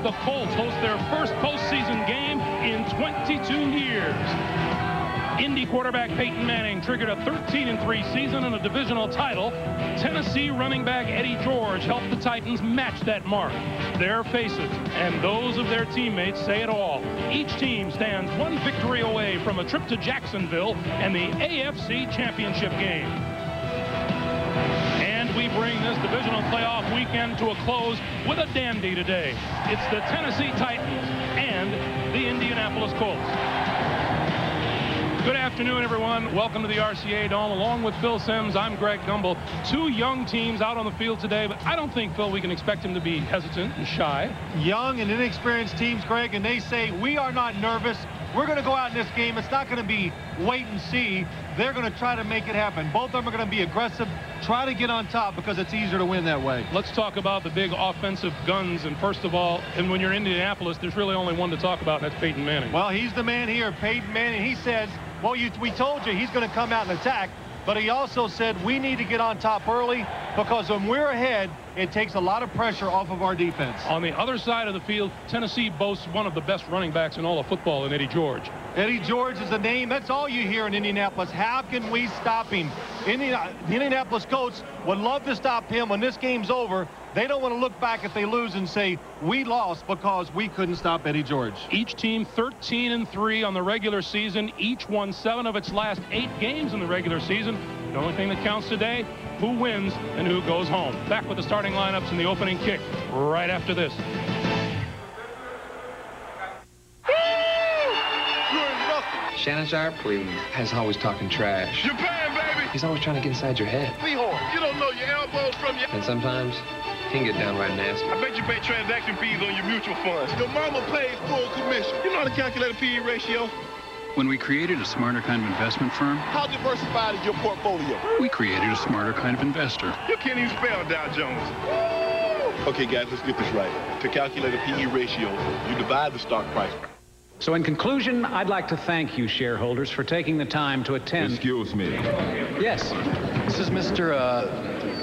The Colts host their first postseason game in 22 years. Indy quarterback Peyton Manning triggered a 13-3 season and a divisional title. Tennessee running back Eddie George helped the Titans match that mark. Their faces and those of their teammates say it all. Each team stands one victory away from a trip to Jacksonville and the AFC Championship game. And we bring this divisional playoff weekend to a close with a dandy today. It's the Tennessee Titans and the Indianapolis Colts. Good afternoon, everyone. Welcome to the RCA Dome. Along with Phil Simms, I'm Greg Gumbel. Two young teams out on the field today, but I don't think, Phil, we can expect them to be hesitant and shy. Young and inexperienced teams, Greg, and they say, we are not nervous. We're going to go out in this game. It's not going to be wait and see. They're going to try to make it happen. Both of them are going to be aggressive, try to get on top because it's easier to win that way. Let's talk about the big offensive guns. And first of all, and when you're in Indianapolis, there's really only one to talk about, and that's Peyton Manning. Well, he's the man here, Peyton Manning. He says, well, we told you he's going to come out and attack, but he also said we need to get on top early because when we're ahead, it takes a lot of pressure off of our defense. On the other side of the field, Tennessee boasts one of the best running backs in all of football in Eddie George. Eddie George is the name. That's all you hear in Indianapolis. How can we stop him? The Indianapolis Colts would love to stop him when this game's over. They don't want to look back if they lose and say, we lost because we couldn't stop Eddie George. Each team 13-3 on the regular season. Each won 7 of its last 8 games in the regular season. The only thing that counts today, who wins and who goes home. Back with the starting lineups and the opening kick right after this. Shannon Sharp, has always talking trash. You're paying, baby! He's always trying to get inside your head. You don't know your elbows from your... And sometimes, he can get downright nasty. I bet you pay transaction fees on your mutual funds. Your mama pays full commission. You know how to calculate a PE ratio? When we created a smarter kind of investment firm, How diversified is your portfolio? we created a smarter kind of investor. You can't even spell Dow Jones. Okay, guys, let's get this right. To calculate a PE ratio, you divide the stock price. So in conclusion, I'd like to thank you shareholders for taking the time to attend. Excuse me. Yes. This is Mr.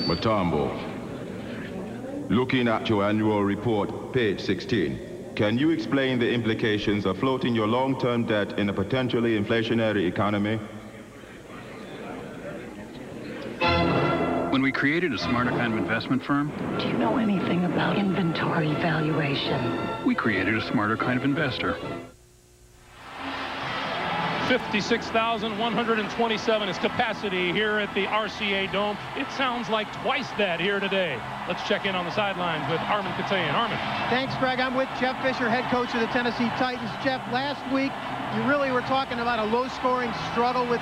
Matambo. Looking at your annual report, page 16, can you explain the implications of floating your long-term debt in a potentially inflationary economy? When we created a smarter kind of investment firm, Do you know anything about inventory valuation? we created a smarter kind of investor. 56,127 is capacity here at the RCA Dome. It sounds like twice that here today. Let's check in on the sidelines with Armin Katayan. Armin. Thanks, Greg. I'm with Jeff Fisher, head coach of the Tennessee Titans. Jeff, last week, you really were talking about a low-scoring struggle with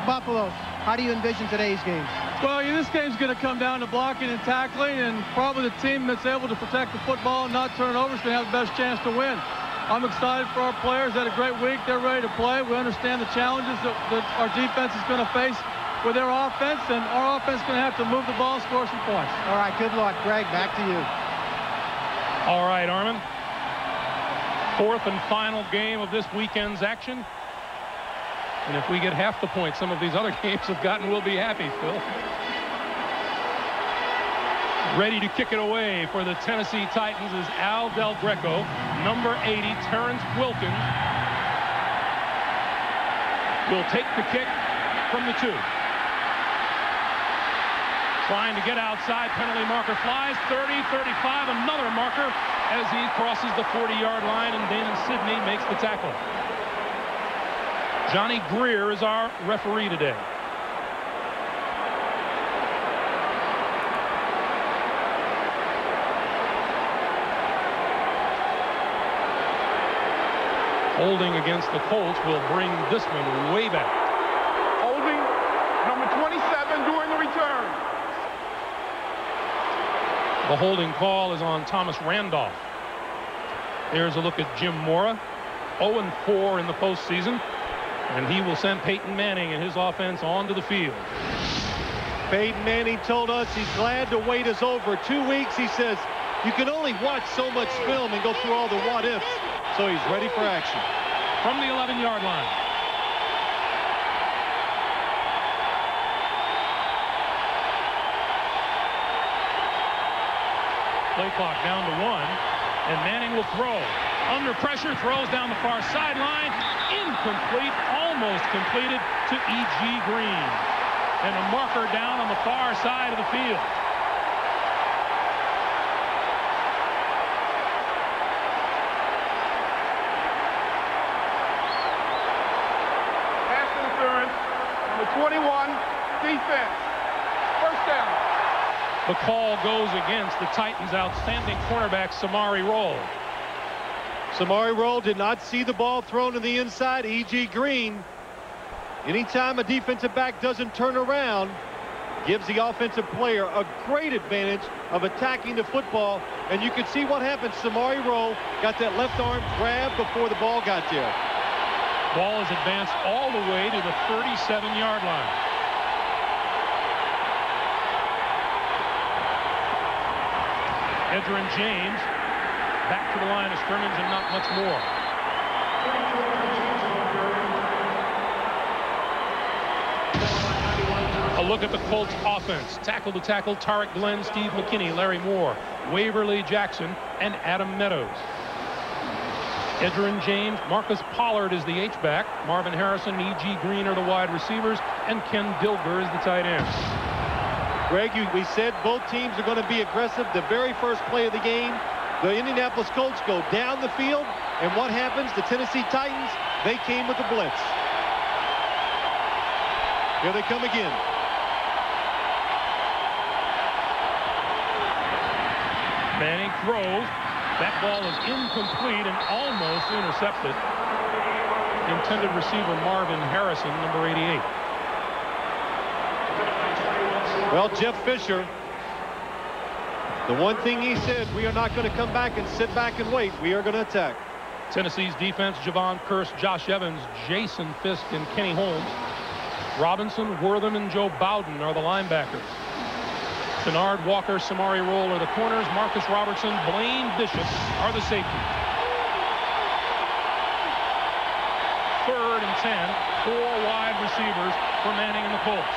Buffalo. How do you envision today's game? Well, this game's going to come down to blocking and tackling, and probably the team that's able to protect the football and not turn it over is going to have the best chance to win. I'm excited for our players. They had a great week. They're ready to play. We understand the challenges that our defense is going to face with their offense, and our offense is going to have to move the ball and score some points. All right, good luck. Greg, back to you. All right, Armin. 4th and final game of this weekend's action. And if we get half the points some of these other games have gotten, we'll be happy, Phil. Ready to kick it away for the Tennessee Titans is Al Del Greco. Number 80, Terrence Wilkins, will take the kick from the 2. Trying to get outside, penalty marker flies, 30, 35, another marker as he crosses the 40-yard line, and Damon Sidney makes the tackle. Johnny Greer is our referee today. Holding against the Colts will bring this one way back. Holding number 27 during the return. The holding call is on Thomas Randolph. Here's a look at Jim Mora, 0-4 in the postseason, and he will send Peyton Manning and his offense onto the field. Peyton Manning told us he's glad the wait is over. 2 weeks, he says, you can only watch so much film and go through all the what-ifs. So he's ready for action. From the 11-yard line. Play clock down to 1. And Manning will throw. Under pressure, throws down the far sideline. Incomplete, almost completed to E.G. Green. And a marker down on the far side of the field. Pass interference. Number 21, defense. First down. The call goes against the Titans' outstanding cornerback, Samari Roll. Samari Roll did not see the ball thrown to the inside. E.G. Green, anytime a defensive back doesn't turn around, gives the offensive player a great advantage of attacking the football. And you can see what happened. Samari Roll got that left arm grab before the ball got there. Ball is advanced all the way to the 37-yard line. Edgerrin James back to the line of scrimmage and not much more. A look at the Colts offense. Tackle to tackle, Tarek Glenn, Steve McKinney, Larry Moore, Waverly Jackson, and Adam Meadows. Edgerrin James, Marcus Pollard is the H-back. Marvin Harrison, E.G. Green are the wide receivers, and Ken Dilger is the tight end. Greg, we said both teams are going to be aggressive. The very first play of the game, the Indianapolis Colts go down the field, and what happens? The Tennessee Titans, they came with the blitz. Here they come again. Manning throws. That ball is incomplete and almost intercepted. Intended receiver Marvin Harrison, number 88. Well, Jeff Fisher, the one thing he said, we are not going to come back and sit back and wait. We are going to attack. Tennessee's defense, Javon Curse, Josh Evans, Jason Fisk, and Kenny Holmes. Robinson, Wortham, and Joe Bowden are the linebackers. Kennard, Walker, Samari Roll are the corners. Marcus Robertson, Blaine Bishop are the safeties. 3rd and 10, 4 wide receivers for Manning and the Colts.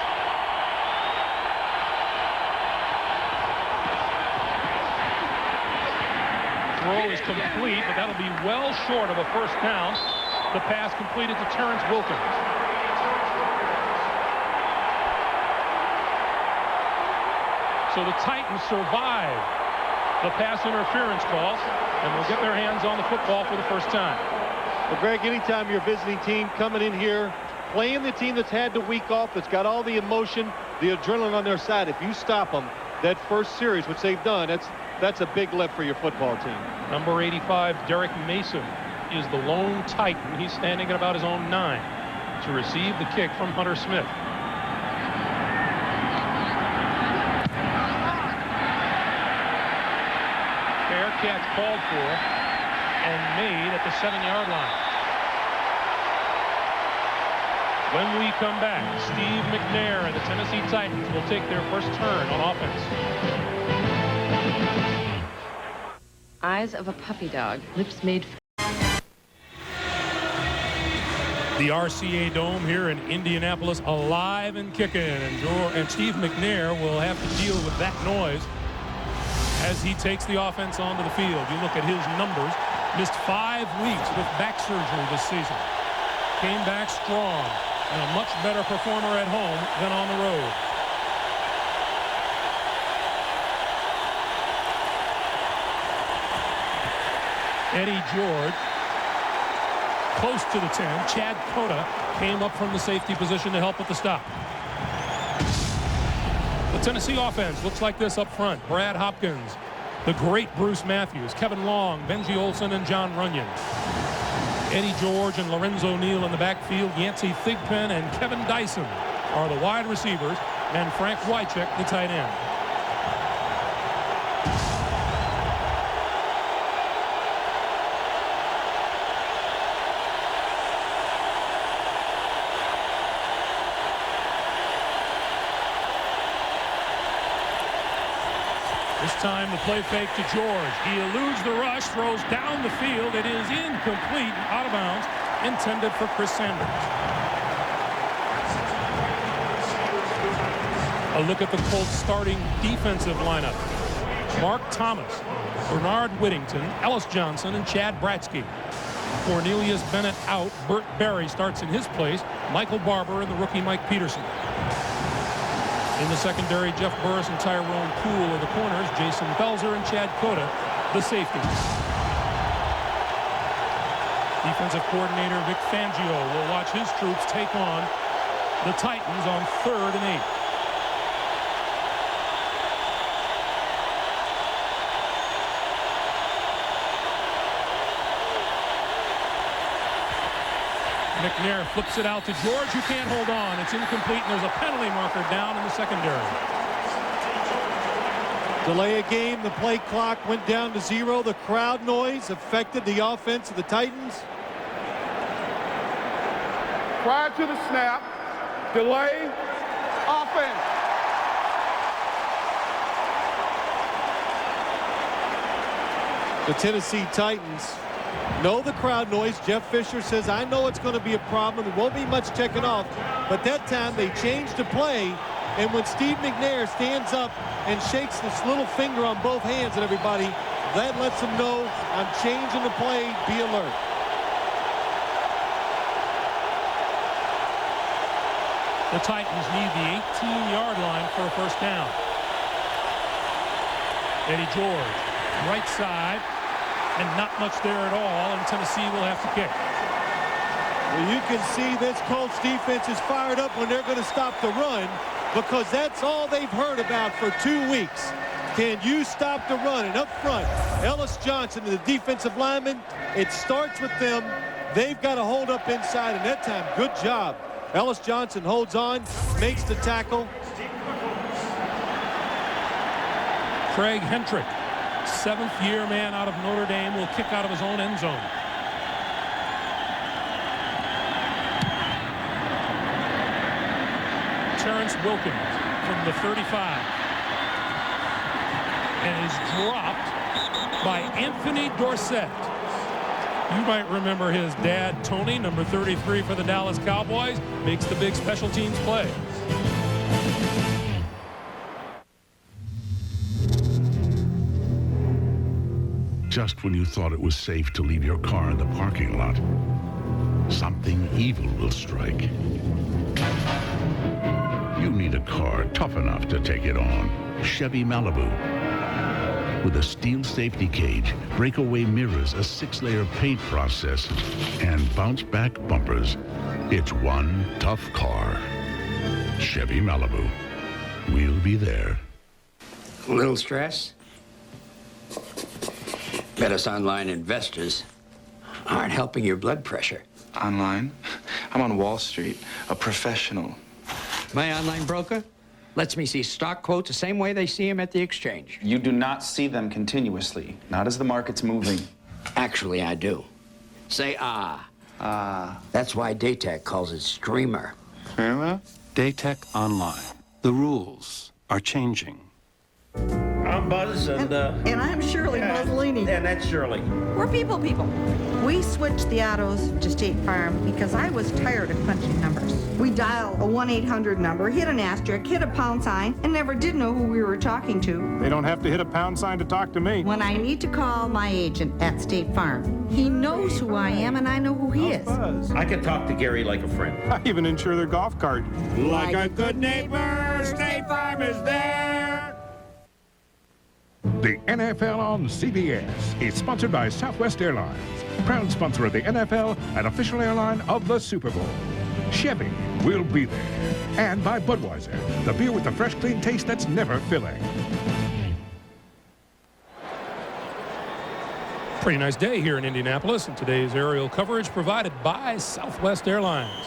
Throw is complete, but that'll be well short of a first down. The pass completed to Terrence Wilkins. So the Titans survive the pass interference call, and will get their hands on the football for the first time. Well, Greg, anytime you're a visiting team coming in here, playing the team that's had the week off, that's got all the emotion, the adrenaline on their side, if you stop them, that first series, which they've done, that's a big lift for your football team. Number 85, Derek Mason, is the lone Titan. He's standing at about his own 9 to receive the kick from Hunter Smith. Fair catch called for and made at the 7-yard line. When we come back, Steve McNair and the Tennessee Titans will take their first turn on offense. Eyes of a puppy dog, lips made. The RCA Dome here in Indianapolis, alive and kicking, and Steve McNair will have to deal with that noise as he takes the offense onto the field. You look at his numbers. Missed 5 weeks with back surgery this season. Came back strong and a much better performer at home than on the road. Eddie George close to the 10. Chad Cota came up from the safety position to help with the stop. The Tennessee offense looks like this up front. Brad Hopkins, the great Bruce Matthews, Kevin Long, Benji Olsen, and John Runyon. Eddie George and Lorenzo Neal in the backfield. Yancey Thigpen and Kevin Dyson are the wide receivers, and Frank Wycheck the tight end. This time the play fake to George. He eludes the rush, throws down the field. It is incomplete, out of bounds, intended for Chris Sanders. A look at the Colts starting defensive lineup. Mark Thomas, Bernard Whittington, Ellis Johnson, and Chad Bratsky. Cornelius Bennett out. Burt Berry starts in his place. Michael Barber and the rookie Mike Peterson. In the secondary, Jeff Burris and Tyrone Poole are the corners. Jason Belzer and Chad Cota, the safeties. Defensive coordinator Vic Fangio will watch his troops take on the Titans on 3rd and 8. McNair flips it out to George, who can't hold on. It's incomplete, and there's a penalty marker down in the secondary. Delay a game. The play clock went down to 0. The crowd noise affected the offense of the Titans. Prior to the snap, delay, offense. The Tennessee Titans know the crowd noise. Jeff Fisher says, I know it's going to be a problem. There won't be much checking off. But that time they changed the play. And when Steve McNair stands up and shakes this little finger on both hands at everybody, that lets them know I'm changing the play. Be alert. The Titans need the 18-yard line for a first down. Eddie George, right side, and not much there at all, and Tennessee will have to kick. Well, you can see this Colts defense is fired up when they're going to stop the run, because that's all they've heard about for 2 weeks. Can you stop the run? And up front, Ellis Johnson, the defensive lineman, it starts with them. They've got to hold up inside, and that time, good job. Ellis Johnson holds on, makes the tackle. Craig Hentrick, 7th-year man out of Notre Dame, will kick out of his own end zone. Terrence Wilkins from the 35. And is dropped by Anthony Dorsett. You might remember his dad, Tony, number 33 for the Dallas Cowboys, makes the big special teams play. Just when you thought it was safe to leave your car in the parking lot, something evil will strike. You need a car tough enough to take it on. Chevy Malibu. With a steel safety cage, breakaway mirrors, a 6-layer paint process, and bounce-back bumpers, it's one tough car. Chevy Malibu. We'll be there. A little stress? Bet us online investors aren't helping your blood pressure. Online? I'm on Wall Street, a professional. My online broker lets me see stock quotes the same way they see them at the exchange. You do not see them continuously, not as the market's moving. Actually, I do. Say ah. Ah. That's why Daytech calls it Streamer. Very well. Daytech Online. The rules are changing. I'm Buzz, and I'm Shirley Buzzolini. And that's Shirley. We're people. We switched the autos to State Farm because I was tired of punching numbers. We dial a 1-800 number, hit an asterisk, hit a pound sign, and never did know who we were talking to. They don't have to hit a pound sign to talk to me. When I need to call my agent at State Farm, he knows who I am and I know who he is. Buzz. I can talk to Gary like a friend. I even insure their golf cart. Like a good neighbor, State Farm is there. The NFL on CBS is sponsored by Southwest Airlines, proud sponsor of the NFL and official airline of the Super Bowl. Chevy will be there. And by Budweiser, the beer with the fresh, clean taste that's never filling. Pretty nice day here in Indianapolis, and today's aerial coverage provided by Southwest Airlines.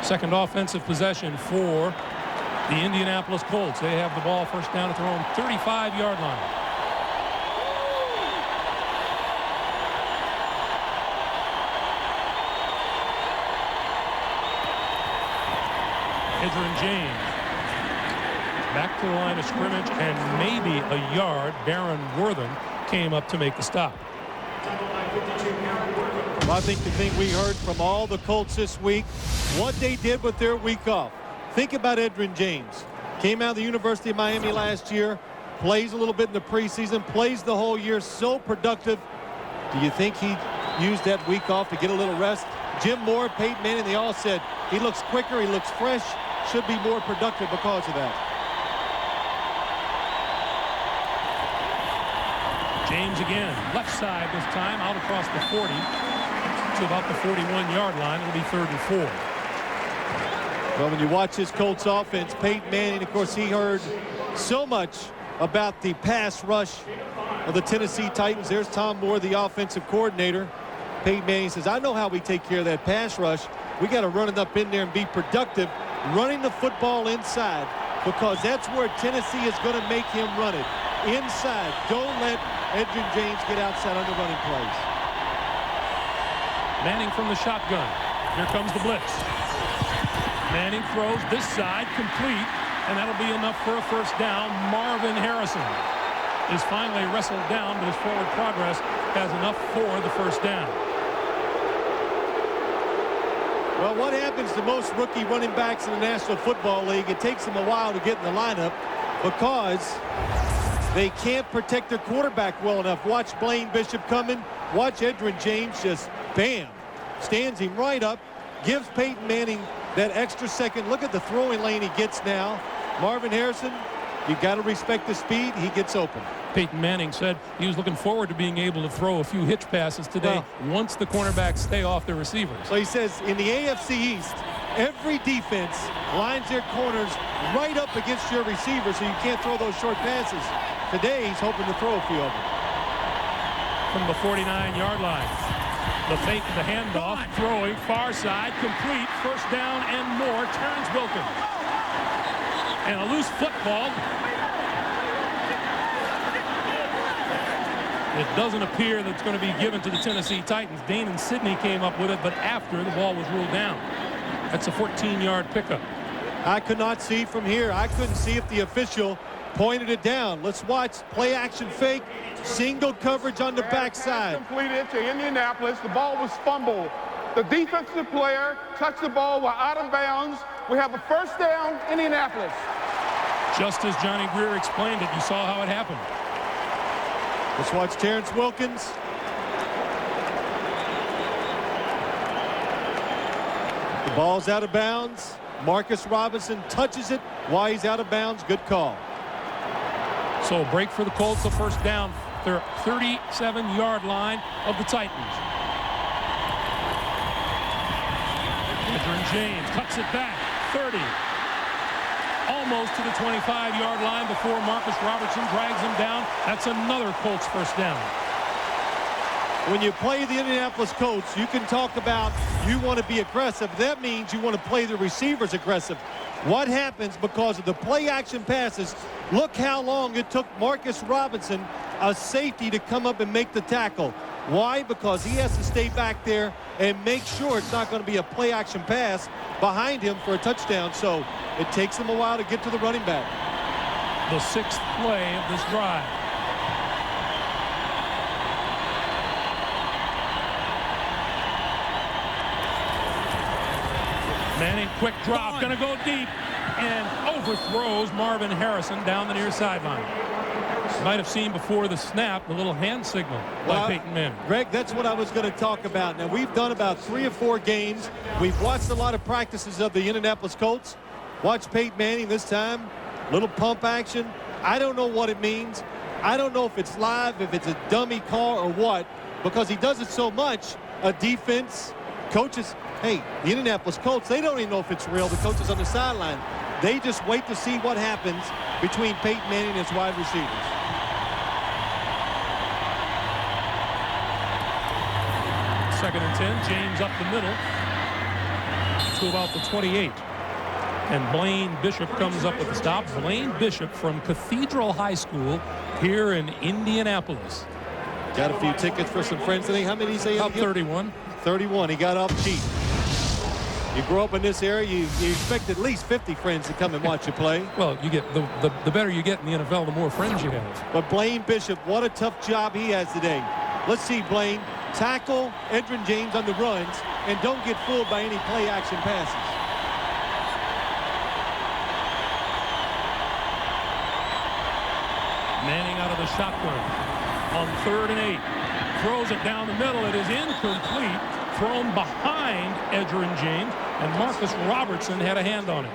Second offensive possession for the Indianapolis Colts. They have the ball first down at their own 35-yard line. Edgerrin James back to the line of scrimmage, and maybe a yard. Darren Wortham came up to make the stop. Well, I think the thing we heard from all the Colts this week, what they did with their week off. Think about Edgerrin James. Came out of the University of Miami last year, plays a little bit in the preseason, plays the whole year, so productive. Do you think he used that week off to get a little rest? Jim Mora, Peyton Manning, they all said he looks quicker, he looks fresh, should be more productive because of that. James again, left side this time, out across the 40 to about the 41-yard line. It'll be 3rd and 4. Well, when you watch this Colts offense, Peyton Manning, of course, he heard so much about the pass rush of the Tennessee Titans. There's Tom Moore, the offensive coordinator. Peyton Manning says, I know how we take care of that pass rush. We got to run it up in there and be productive, running the football inside, because that's where Tennessee is going to make him run it. Inside. Don't let Edgerrin James get outside on the running plays. Manning from the shotgun. Here comes the blitz. Manning throws this side, complete, and that'll be enough for a first down. Marvin Harrison is finally wrestled down, but his forward progress has enough for the first down. Well, what happens to most rookie running backs in the National Football League? It takes them a while to get in the lineup because they can't protect their quarterback well enough. Watch Blaine Bishop coming. Watch Edgerrin James just, bam, stands him right up, gives Peyton Manning that extra second. Look at the throwing lane he gets now. Marvin Harrison, you got to respect the speed. He gets open. Peyton Manning said he was looking forward to being able to throw a few hitch passes today once the cornerbacks stay off their receivers. So he says in the AFC East, every defense lines their corners right up against your receivers so you can't throw those short passes. Today he's hoping to throw a few of them. From the 49-yard line. The fake, the handoff, throwing, far side, complete, first down and more. Terrence Wilkins. And a loose football. It doesn't appear that it's going to be given to the Tennessee Titans. Dane and Sidney came up with it, but after the ball was ruled down. That's a 14-yard pickup. I could not see from here. I couldn't see if the official pointed it down. Let's watch play action fake. Single coverage on the backside. Completed to Indianapolis. The ball was fumbled. The defensive player touched the ball while out of bounds. We have a first down, Indianapolis. Just as Johnny Greer explained it, you saw how it happened. Let's watch Terrence Wilkins. The ball's out of bounds. Marcus Robinson touches it while he's out of bounds. Good call. So a break for the Colts, a first down, their 37-yard line of the Titans. Edgerrin James cuts it back, 30. Almost to the 25-yard line before Marcus Robertson drags him down. That's another Colts first down. When you play the Indianapolis Colts, you can talk about you want to be aggressive. That means you want to play the receivers aggressive. What happens because of the play action passes? Look how long it took Marcus Robinson, a safety, to come up and make the tackle. Why? Because he has to stay back there and make sure it's not going to be a play action pass behind him for a touchdown. So it takes him a while to get to the running back. The sixth play of this drive. Manning, quick drop, going to go deep, and overthrows Marvin Harrison down the near sideline. You might have seen before the snap the little hand signal by Peyton Manning. Greg, that's what I was going to talk about. Now, we've done about 3 or 4 games. We've watched a lot of practices of the Indianapolis Colts. Watch Peyton Manning this time. Little pump action. I don't know what it means. I don't know if it's live, if it's a dummy call or what, because he does it so much. A defense, coaches, hey, the Indianapolis Colts, they don't even know if it's real. The coaches on the sideline, they just wait to see what happens between Peyton Manning and his wide receivers. Second and 10, James up the middle to about the 28. And Blaine Bishop comes up with the stop. Blaine Bishop from Cathedral High School here in Indianapolis. Got a few tickets for some friends today. How many did he say? About 31. 31. He got off cheap. You grow up in this area, you expect at least 50 friends to come and watch you play. Well, you get the better you get in the NFL, the more friends you have. But Blaine Bishop, what a tough job he has today. Let's see, Blaine. Tackle Edgerrin James on the runs and don't get fooled by any play action passes. shotgun on 3rd and 8. Throws it down the middle. It is incomplete. Thrown behind Edgerrin James, and Marcus Robertson had a hand on it.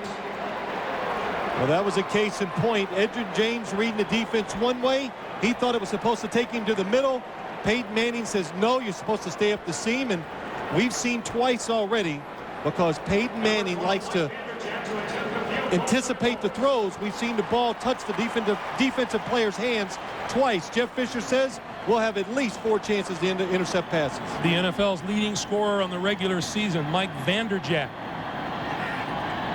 Well, that was a case in point. Edgerrin James reading the defense one way. He thought it was supposed to take him to the middle. Peyton Manning says, no, you're supposed to stay up the seam. And we've seen twice already, because Peyton Manning likes to anticipate the throws. We've seen the ball touch the defensive player's hands twice. Jeff Fisher says we'll have at least 4 chances to intercept passes. The NFL's leading scorer on the regular season, Mike Vanderjagt,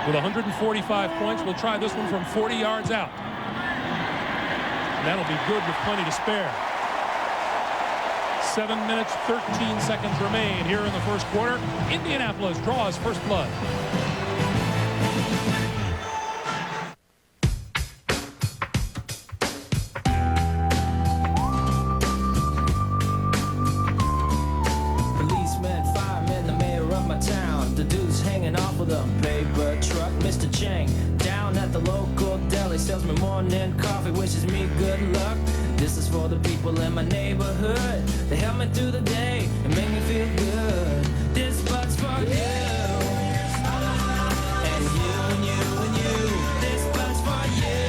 with 145 points. We'll try this one from 40 yards out. And that'll be good with plenty to spare. 7 minutes, 13 seconds remain here in the first quarter. Indianapolis draws first blood. Policeman, fireman, the mayor of my town. The dude's hanging off with a paper truck. Mr. Chang, down at the local deli, sells me morning coffee, wishes me good luck. This is for the people in my neighborhood. They help me through the day and make me feel good. This but's for you. And you and you and you. This but's for you.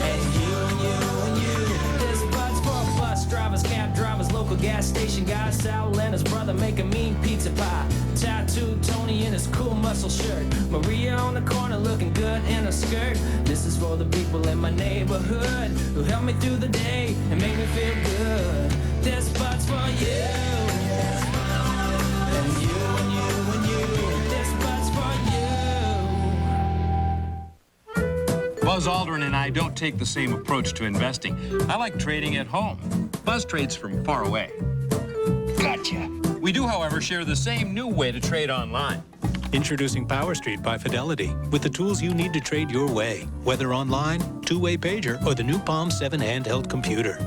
And you and you and you. This but's for bus drivers, cab drivers, local gas station guys. Sal and his brother make a mean pizza pie. Tattooed Tony in his cool muscle shirt. Maria on the corner looking good in a skirt. This is for the people in my neighborhood who help me through the day and make me feel good. This but's for you. And you and you and you. This but's for you. Buzz Aldrin and I don't take the same approach to investing. I like trading at home. Buzz trades from far away. Gotcha. We do, however, share the same new way to trade online. Introducing Power Street by Fidelity, with the tools you need to trade your way, whether online, two-way pager, or the new Palm 7 handheld computer.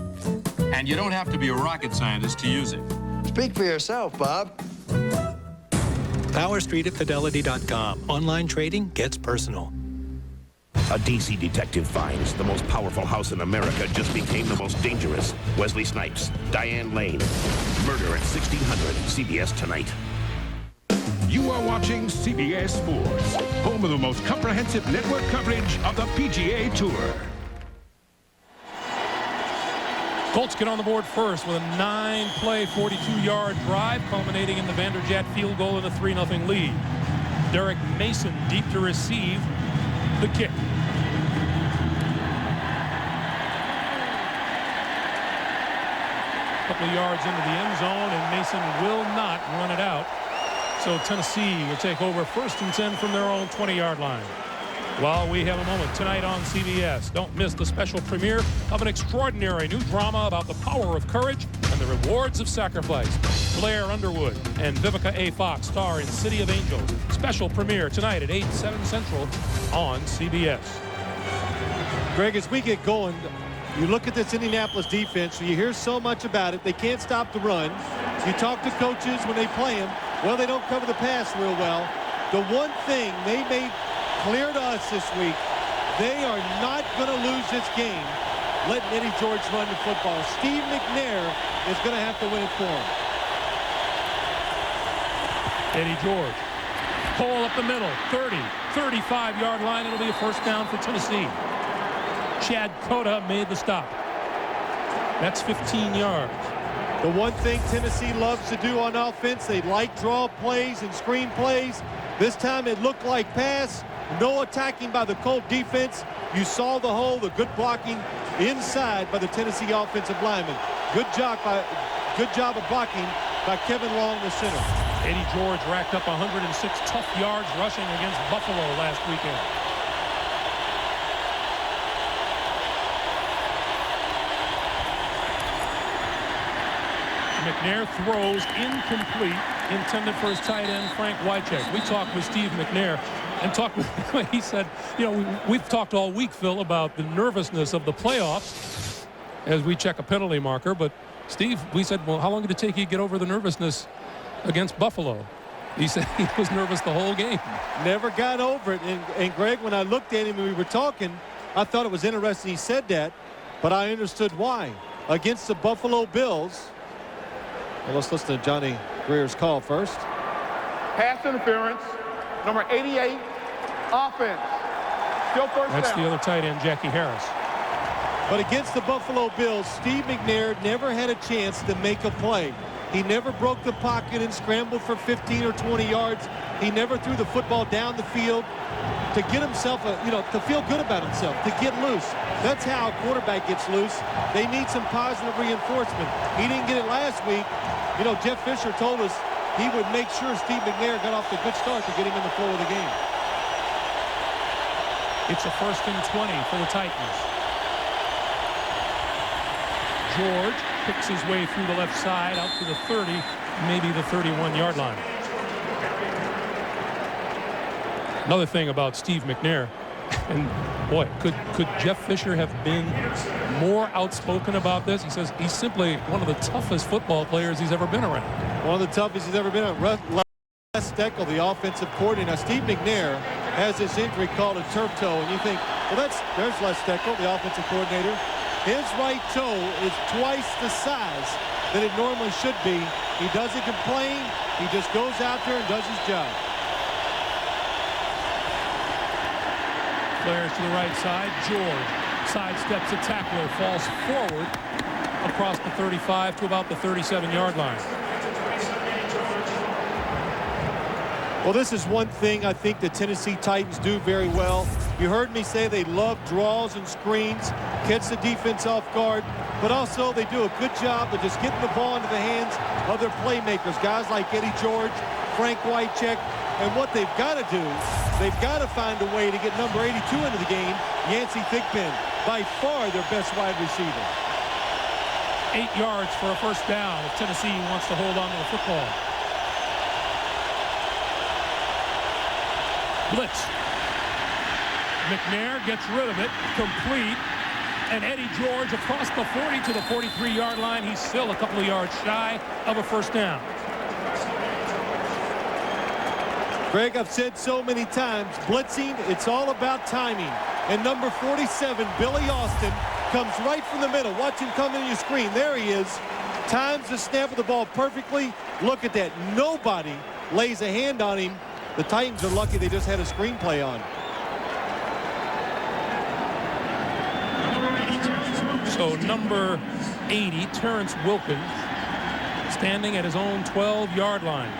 And you don't have to be a rocket scientist to use it. Speak for yourself, Bob. Power Street at Fidelity.com. Online trading gets personal. A DC detective finds the most powerful house in America just became the most dangerous. Wesley Snipes, Diane Lane. Murder at 1600, CBS tonight. You are watching CBS Sports, home of the most comprehensive network coverage of the PGA Tour. Colts get on the board first with a 9-play, 42-yard drive, culminating in the Vanderjagt field goal and a 3-0 lead. Derek Mason deep to receive the kick. A couple of yards into the end zone, and Mason will not run it out. So Tennessee will take over 1st and 10 from their own 20-yard line. While we have a moment tonight on CBS, don't miss the special premiere of an extraordinary new drama about the power of courage and the rewards of sacrifice. Blair Underwood and Vivica A. Fox star in City of Angels. Special premiere tonight at 8/7 Central on CBS. Greg, as we get going, you look at this Indianapolis defense, you hear so much about it. They can't stop the run. You talk to coaches when they play them. Well, they don't cover the pass real well. The one thing they made clear to us this week, they are not going to lose this game letting Eddie George run the football. Steve McNair is going to have to win it for him. Eddie George. Hole up the middle. 30, 35-yard line. It'll be a first down for Tennessee. Chad Cota made the stop. That's 15 yards. The one thing Tennessee loves to do on offense, they like draw plays and screen plays. This time it looked like pass. No attacking by the Colt defense. You saw the hole, the good blocking inside by the Tennessee offensive lineman. Good job of blocking by Kevin Long, the center. Eddie George racked up 106 tough yards rushing against Buffalo last weekend. McNair throws incomplete, intended for his tight end, Frank Wycheck. We talked with Steve McNair and talked with him. He said, you know, we've talked all week, Phil, about the nervousness of the playoffs as we check a penalty marker. But, Steve, we said, well, how long did it take you to get over the nervousness against Buffalo? He said he was nervous the whole game. Never got over it. And Greg, when I looked at him and we were talking, I thought it was interesting he said that. but I understood why. Against the Buffalo Bills. Well, let's listen to Johnny Greer's call first. Pass interference, number 88, offense. Still first down. That's the other tight end, Jackie Harris. But against the Buffalo Bills, Steve McNair never had a chance to make a play. He never broke the pocket and scrambled for 15 or 20 yards. He never threw the football down the field to get himself, to feel good about himself, to get loose. That's how a quarterback gets loose. They need some positive reinforcement. He didn't get it last week. Jeff Fisher told us he would make sure Steve McNair got off to a good start to get him in the flow of the game. It's a 1st and 20 for the Titans. George picks his way through the left side out to the 30, maybe the 31-yard line. Another thing about Steve McNair, and boy, could Jeff Fisher have been more outspoken about this? He says he's simply one of the toughest football players he's ever been around. One of the toughest he's ever been around. Les Steckel, the offensive coordinator. Now, Steve McNair has this injury called a turf toe, and you think, well, there's Les Steckel, the offensive coordinator. His right toe is twice the size that it normally should be. He doesn't complain. He just goes out there and does his job. Flares to the right side. George sidesteps a tackler, falls forward across the 35 to about the 37-yard line. Well, this is one thing I think the Tennessee Titans do very well. You heard me say they love draws and screens, catch the defense off guard, but also they do a good job of just getting the ball into the hands of their playmakers, guys like Eddie George, Frank Wycheck. And what they've got to do, they've got to find a way to get number 82 into the game, Yancey Thigpen, by far their best wide receiver. 8 yards for a first down if Tennessee wants to hold on to the football. Blitz. McNair gets rid of it, complete, and Eddie George across the 40 to the 43-yard line. He's still a couple of yards shy of a first down. Greg, I've said so many times, blitzing, it's all about timing. And number 47, Billy Austin, comes right from the middle. Watch him come into your screen. There he is. Times the snap of the ball perfectly. Look at that. Nobody lays a hand on him. The Titans are lucky they just had a screenplay on. So number 80, Terrence Wilkins, standing at his own 12-yard line.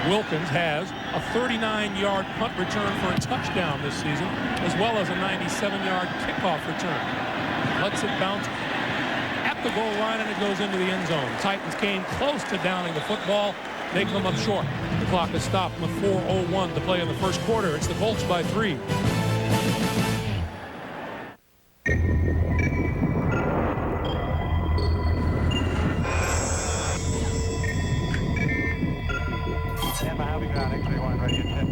Wilkins has a 39-yard punt return for a touchdown this season, as well as a 97-yard kickoff return. Lets it bounce at the goal line, and it goes into the end zone. Titans came close to downing the football. They come up short. The clock is stopped with 4:01 to play in the first quarter. It's the Colts by 3. Stand by, I'll be ground. X-ray 1 ready at 10.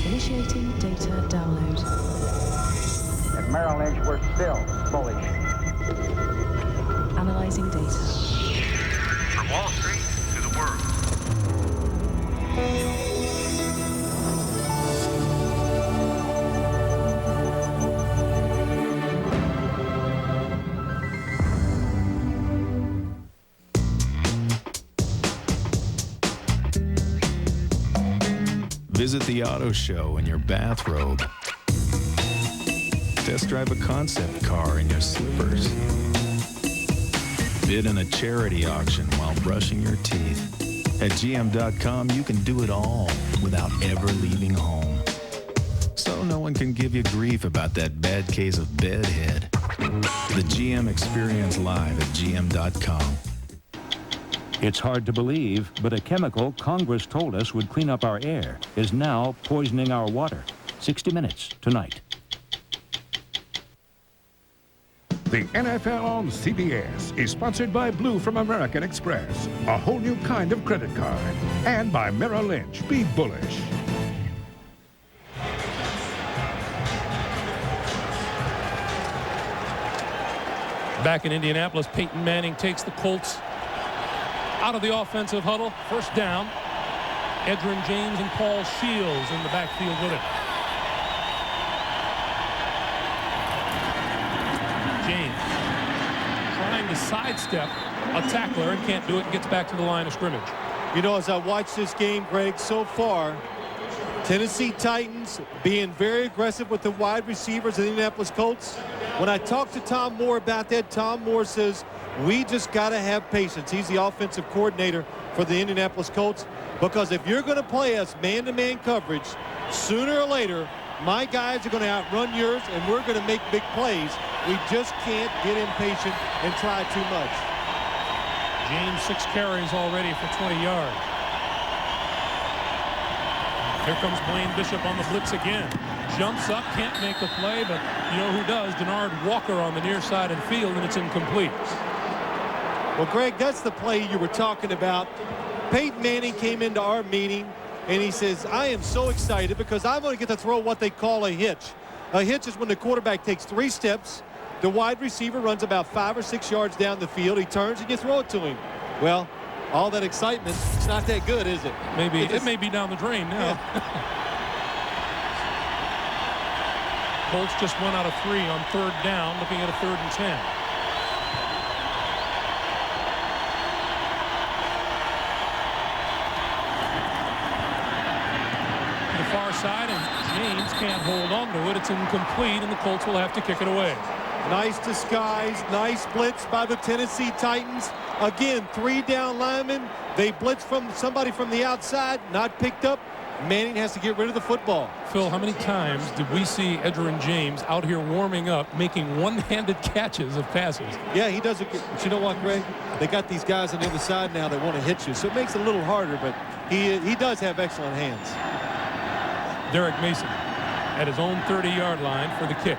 Initiating data download. At Merrill Lynch, we're still bullish. Analyzing data. From Wall Street to the world. Visit the auto show in your bathrobe. Test drive a concept car in your slippers. Bid in a charity auction while brushing your teeth. At GM.com, you can do it all without ever leaving home. So no one can give you grief about that bad case of bedhead. The GM Experience Live at GM.com. It's hard to believe, but a chemical Congress told us would clean up our air is now poisoning our water. 60 Minutes tonight. The NFL on CBS is sponsored by Blue from American Express, a whole new kind of credit card, and by Merrill Lynch. Be bullish. Back in Indianapolis, Peyton Manning takes the Colts out of the offensive huddle. First down. Edgerrin James and Paul Shields in the backfield with it. James trying to sidestep a tackler and can't do it and gets back to the line of scrimmage. You know, as I watch this game, Greg, so far, Tennessee Titans being very aggressive with the wide receivers of the Indianapolis Colts. When I talked to Tom Moore about that, Tom Moore says, we just got to have patience. He's the offensive coordinator for the Indianapolis Colts, because if you're going to play us man-to-man coverage, sooner or later, my guys are going to outrun yours, and we're going to make big plays. We just can't get impatient and try too much. James 6 carries already for 20 yards. Here comes Blaine Bishop on the blitz again. Jumps up, can't make the play, but you know who does? Denard Walker on the near side of the field, and it's incomplete. Well, Greg, that's the play you were talking about. Peyton Manning came into our meeting, and he says, I am so excited because I'm going to get to throw what they call a hitch. A hitch is when the quarterback takes 3 steps, the wide receiver runs about 5 or 6 yards down the field, he turns and you throw it to him. Well, all that excitement, it's not that good, is it? Maybe it may be down the drain now. Yeah. Colts just 1 out of 3 on 3rd down, looking at a 3rd and 10. To the far side, and James can't hold on to it. It's incomplete, and the Colts will have to kick it away. Nice disguise, nice blitz by the Tennessee Titans. Again, 3 down linemen. They blitz from somebody from the outside, not picked up. Manning has to get rid of the football. Phil, how many times did we see Edgerrin James out here warming up, making one-handed catches of passes? Yeah, he does it. But you know what, Greg? They got these guys on the other side now that want to hit you, so it makes it a little harder, but he does have excellent hands. Derek Mason at his own 30-yard line for the kick.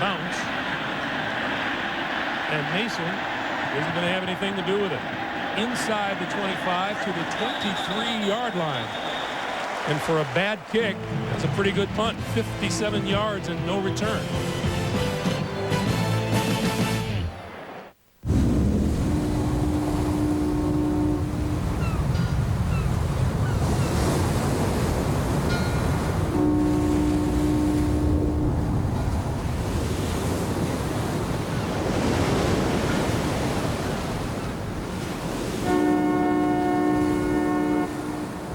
Bounce, and Mason isn't going to have anything to do with it. Inside the 25 to the 23-yard line, and for a bad kick, that's a pretty good punt. 57 yards and no return.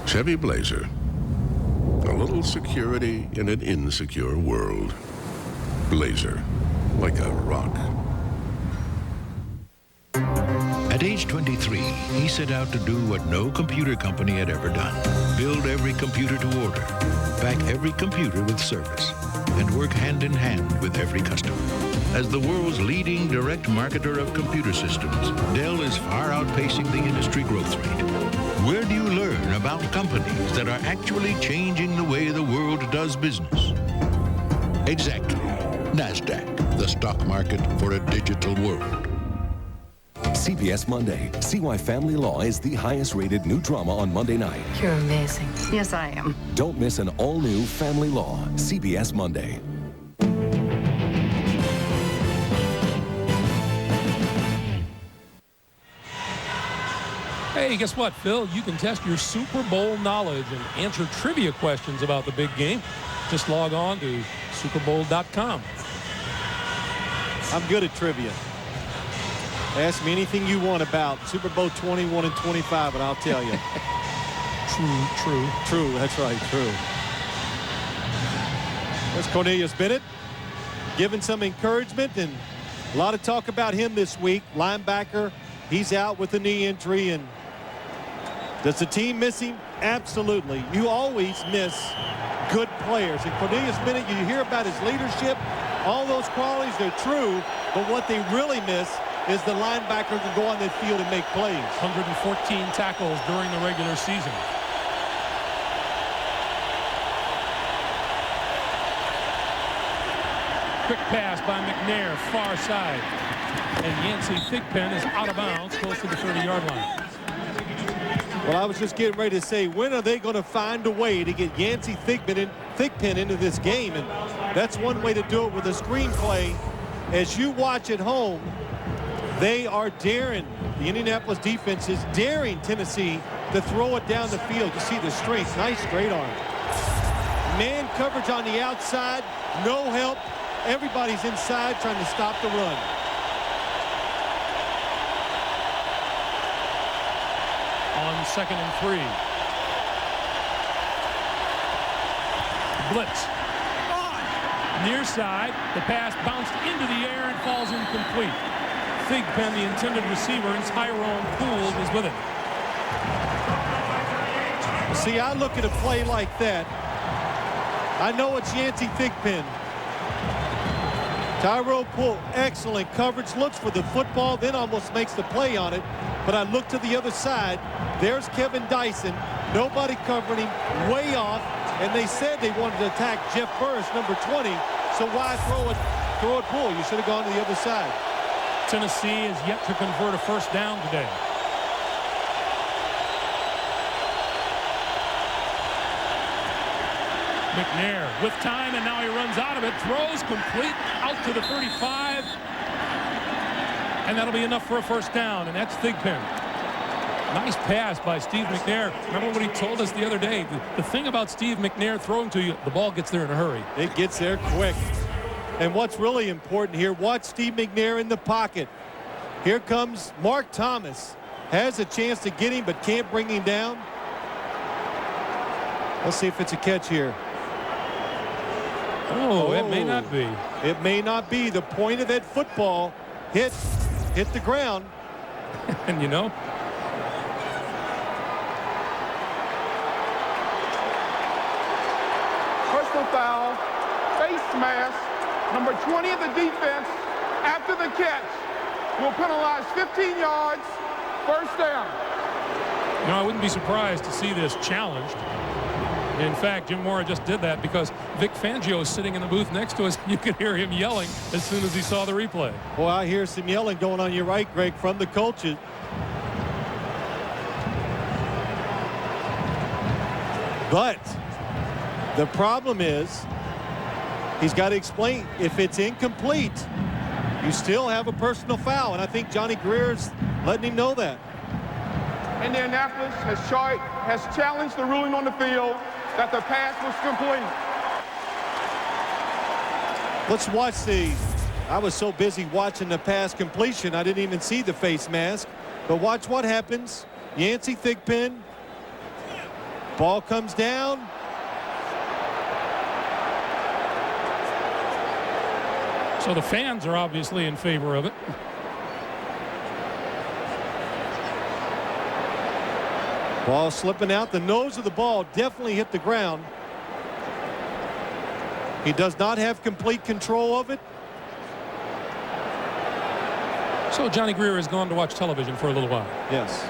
Chevy Blazer. A little security in an insecure world. Blazer, like a rock. At age 23, he set out to do what no computer company had ever done. Build every computer to order, back every computer with service, and work hand in hand with every customer. As the world's leading direct marketer of computer systems, Dell is far outpacing the industry growth rate. Where do you learn about companies that are actually changing the way the world does business? Exactly. NASDAQ, the stock market for a digital world. CBS Monday. See why Family Law is the highest rated new drama on Monday night. You're amazing. Yes, I am. Don't miss an all-new Family Law. CBS Monday. Hey, guess what, Phil? You can test your Super Bowl knowledge and answer trivia questions about the big game. Just log on to superbowl.com. I'm good at trivia. Ask me anything you want about Super Bowl 21 and 25, and I'll tell you. True. That's right, true. There's Cornelius Bennett giving some encouragement, and a lot of talk about him this week. Linebacker, he's out with a knee injury, and does the team miss him? Absolutely. You always miss good players. And Cornelius Bennett, you hear about his leadership, all those qualities, they're true, but what they really miss is the linebacker can go on that field and make plays. 114 tackles during the regular season. Quick pass by McNair, far side. And Yancey Thigpen is out of bounds, close to the 30-yard line. Well, I was just getting ready to say, when are they going to find a way to get Yancey Thigpen into this game? And that's one way to do it with a screenplay. As you watch at home, they are daring, the Indianapolis defense is daring Tennessee to throw it down the field. You see the strength, nice straight arm. Man coverage on the outside, no help. Everybody's inside trying to stop the run. On 2nd and 3. Blitz. Near side. The pass bounced into the air and falls incomplete. Thigpen, the intended receiver, and Tyrone Poole is with it. See, I look at a play like that. I know it's Yancey Thigpen. Tyrone Poole, excellent coverage, looks for the football, then almost makes the play on it. But I look to the other side. There's Kevin Dyson. Nobody covering him, way off. And they said they wanted to attack Jeff Burris, number 20. So why throw it Poole? You should have gone to the other side. Tennessee is yet to convert a first down today. McNair with time, and now he runs out of it. Throws complete out to the 35. And that'll be enough for a first down, and that's Thigpen. Nice pass by Steve McNair. Remember what he told us the other day? The thing about Steve McNair throwing to you, the ball gets there in a hurry. It gets there quick. And what's really important here, watch Steve McNair in the pocket. Here comes Mark Thomas. Has a chance to get him, but can't bring him down. Let's see if it's a catch here. Oh, it may not be. It may not be. The point of that football hit the ground. And you know, personal foul, face mask, number 20 of the defense after the catch will penalize 15 yards, first down. You know, I wouldn't be surprised to see this challenged. In fact, Jim Mora just did that because Vic Fangio is sitting in the booth next to us. You could hear him yelling as soon as he saw the replay. Well, I hear some yelling going on your right, Greg, from the coaches. But the problem is he's got to explain if it's incomplete, you still have a personal foul. And I think Johnny Greer's letting him know that. Indianapolis has challenged the ruling on the field that the pass was complete. Let's watch I was so busy watching the pass completion, I didn't even see the face mask. But watch what happens. Yancey Thigpen. Ball comes down. So the fans are obviously in favor of it. Ball slipping out. The nose of the ball definitely hit the ground. He does not have complete control of it. So Johnny Greer has gone to watch television for a little while. Yes.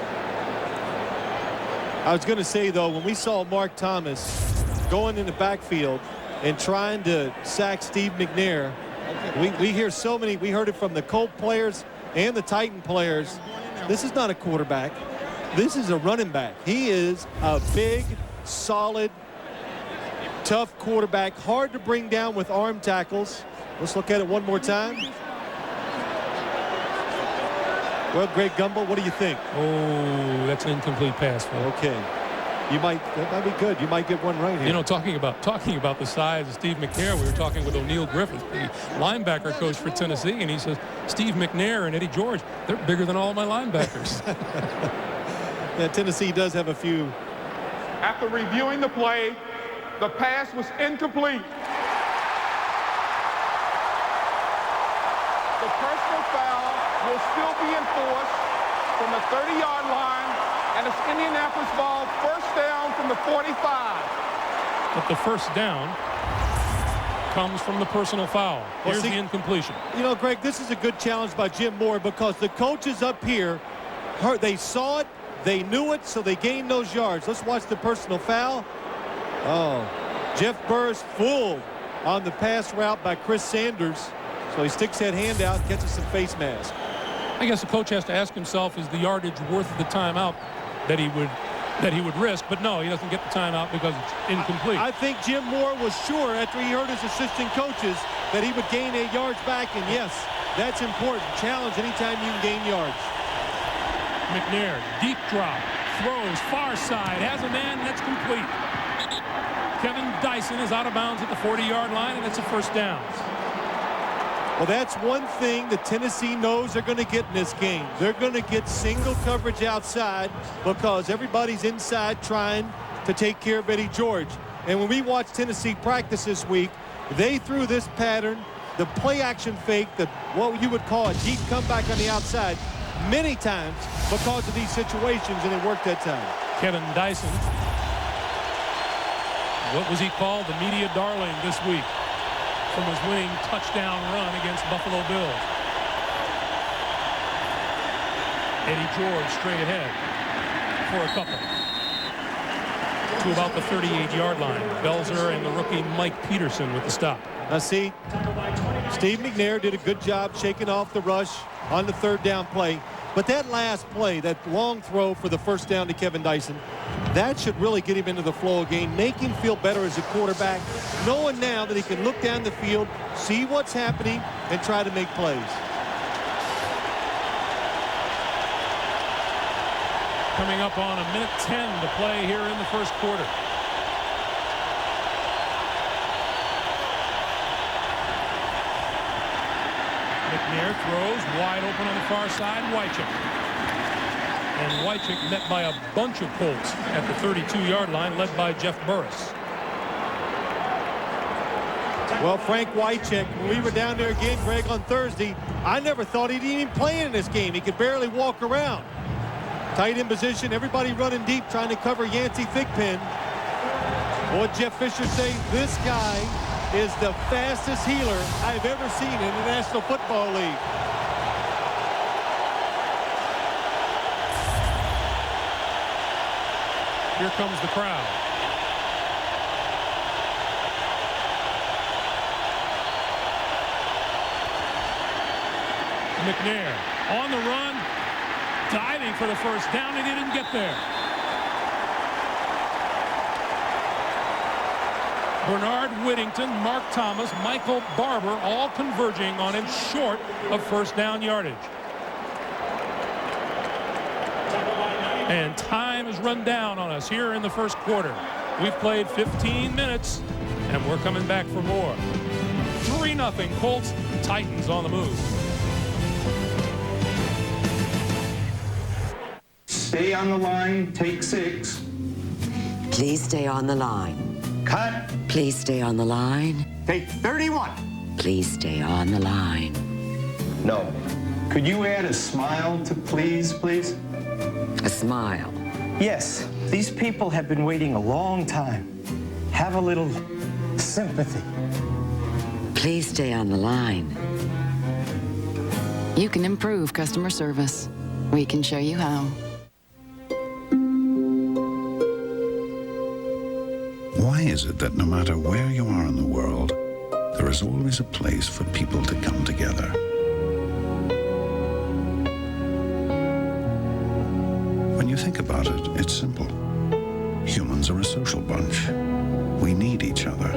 I was going to say, though, when we saw Mark Thomas going in the backfield and trying to sack Steve McNair, we hear so many. We heard it from the Colt players and the Titan players. This is not a quarterback. This is a running back. He is a big, solid, tough quarterback. Hard to bring down with arm tackles. Let's look at it one more time. Well, Greg Gumbel, what do you think? Oh, that's an incomplete pass. Okay. That might be good. You might get one right here. You know, talking about the size of Steve McNair, we were talking with O'Neal Griffith, the linebacker coach for Tennessee, and he says, Steve McNair and Eddie George, they're bigger than all my linebackers. Yeah, Tennessee does have a few. After reviewing the play, the pass was incomplete. The personal foul will still be enforced from the 30-yard line, and it's Indianapolis ball, first down from the 45. But the first down comes from the personal foul. Here's the incompletion. You know, Greg, this is a good challenge by Jim Mora because the coaches up here, they saw it, they knew it, so they gained those yards. Let's watch the personal foul. Oh, Jeff Burris fooled on the pass route by Chris Sanders. So he sticks that hand out and catches some face mask. I guess the coach has to ask himself, is the yardage worth the timeout that he would risk? But no, he doesn't get the timeout because it's incomplete. I think Jim Mora was sure after he heard his assistant coaches that he would gain 8 yards back. And yes, that's important. Challenge anytime you can gain yards. McNair, deep drop, throws far side, has a man, that's complete. Kevin Dyson is out of bounds at the 40-yard line, and it's a first down. Well, that's one thing that Tennessee knows they're going to get in this game. They're going to get single coverage outside because everybody's inside trying to take care of Eddie George. And when we watched Tennessee practice this week, they threw this pattern, the play action fake, what you would call a deep comeback on the outside, many times because of these situations, and it worked that time. Kevin Dyson, what was he called? The media darling this week from his winning touchdown run against Buffalo Bills. Eddie George straight ahead for a couple to about the 38-yard line. Belzer and the rookie Mike Peterson with the stop. Now see, Steve McNair did a good job shaking off the rush on the third down play. But that last play, that long throw for the first down to Kevin Dyson, that should really get him into the flow of game, make him feel better as a quarterback, knowing now that he can look down the field, see what's happening, and try to make plays. Coming up on 1:10 to play here in the first quarter. McNair throws wide open on the far side. Wycheck. And Wycheck met by a bunch of Colts at the 32-yard line, led by Jeff Burris. Well, Frank Wycheck, when we were down there again, Greg, on Thursday, I never thought he'd even play in this game. He could barely walk around. Tight end position, everybody running deep, trying to cover Yancey Thigpen. What Jeff Fisher say, this guy is the fastest healer I've ever seen in the National Football League. Here comes the crowd. McNair on the run, diving for the first down, and he didn't get there. Bernard Whittington, Mark Thomas, Michael Barber all converging on him short of first down yardage. And time has run down on us here in the first quarter. We've played 15 minutes, and we're coming back for more. 3-0 Colts, Titans on the move. Stay on the line, take 6. Please stay on the line. Cut. Please stay on the line. Take 31. Please stay on the line. No. Could you add a smile to please? A smile. Yes. These people have been waiting a long time. Have a little sympathy. Please stay on the line. You can improve customer service. We can show you how. Why is it that no matter where you are in the world, there is always a place for people to come together? When you think about it, it's simple. Humans are a social bunch. We need each other.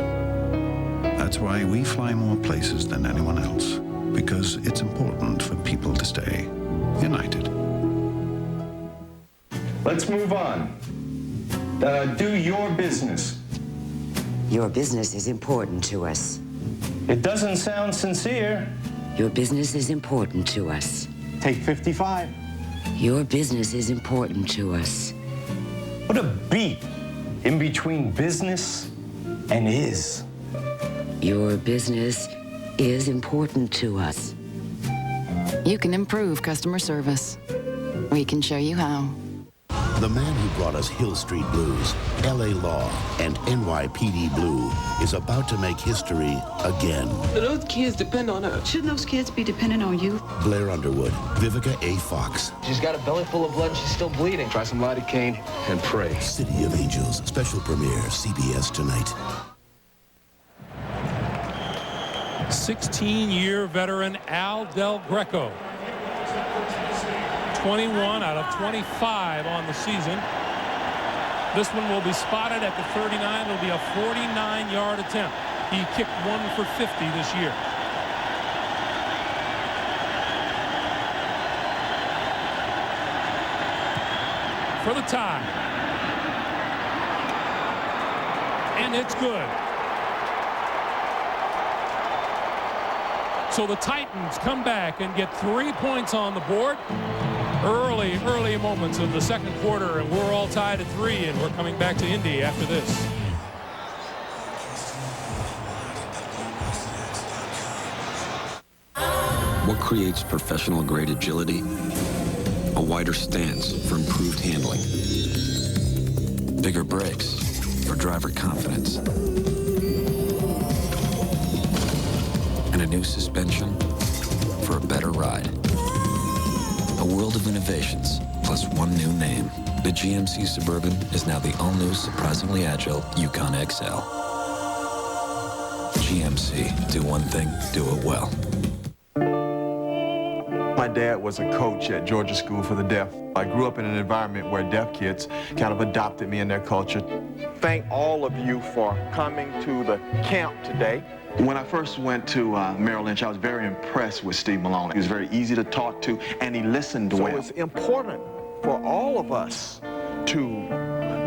That's why we fly more places than anyone else, because it's important for people to stay united. Let's move on. Do your business. Your business is important to us. It doesn't sound sincere. Your business is important to us. Take 55. Your business is important to us. What a beat in between business and is. Your business is important to us. You can improve customer service. We can show you how. The man who brought us Hill Street Blues, L.A. Law, and NYPD Blue is about to make history again. Those kids depend on us. Shouldn't those kids be dependent on you? Blair Underwood, Vivica A. Fox. She's got a belly full of blood and she's still bleeding. Try some lidocaine and pray. City of Angels, special premiere, CBS tonight. 16-year veteran Al Del Greco. 21 out of 25 on the season. This one will be spotted at the 39. It'll be a 49-yard attempt. He kicked 1 for 50 this year. For the tie. And it's good. So the Titans come back and get 3 points on the board. Early moments of the second quarter, and we're all tied at 3, and we're coming back to Indy after this. What creates professional-grade agility? A wider stance for improved handling. Bigger brakes for driver confidence. And a new suspension for a better ride. A world of innovations, plus one new name. The GMC Suburban is now the all-new, surprisingly agile Yukon XL. GMC, do one thing, do it well. My dad was a coach at Georgia School for the Deaf. I grew up in an environment where deaf kids kind of adopted me in their culture. Thank all of you for coming to the camp today. When I first went to Merrill Lynch, I was very impressed with Steve Malone. He was very easy to talk to, and he listened well. So it's important for all of us to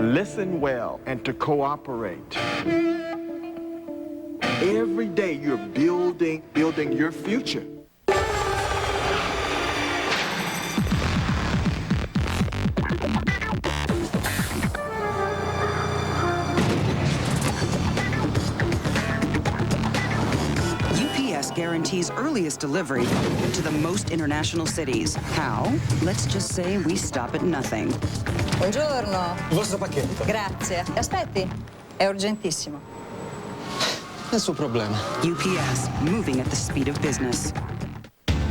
listen well and to cooperate. Every day you're building your future. Guarantees earliest delivery to the most international cities. How? Let's just say we stop at nothing. Buongiorno. Il vostro pacchetto. Grazie. Aspetti. È urgentissimo. Nessun problema. UPS, moving at the speed of business.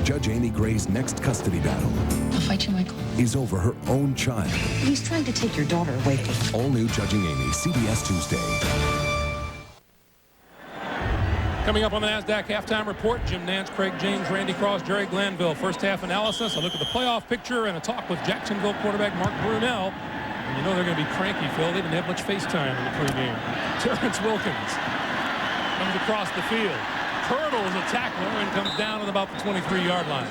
Judge Amy Gray's next custody battle I'll fight you, Michael. is over her own child. He's trying to take your daughter away. All new Judging Amy, CBS Tuesday. Coming up on the NASDAQ halftime report, Jim Nance, Craig James, Randy Cross, Jerry Glanville. First half analysis, a look at the playoff picture, and a talk with Jacksonville quarterback Mark Brunell. And you know they're going to be cranky, Phil. They didn't have much FaceTime in the pregame. Terrence Wilkins comes across the field, hurdles a tackler, and comes down at about the 23-yard line.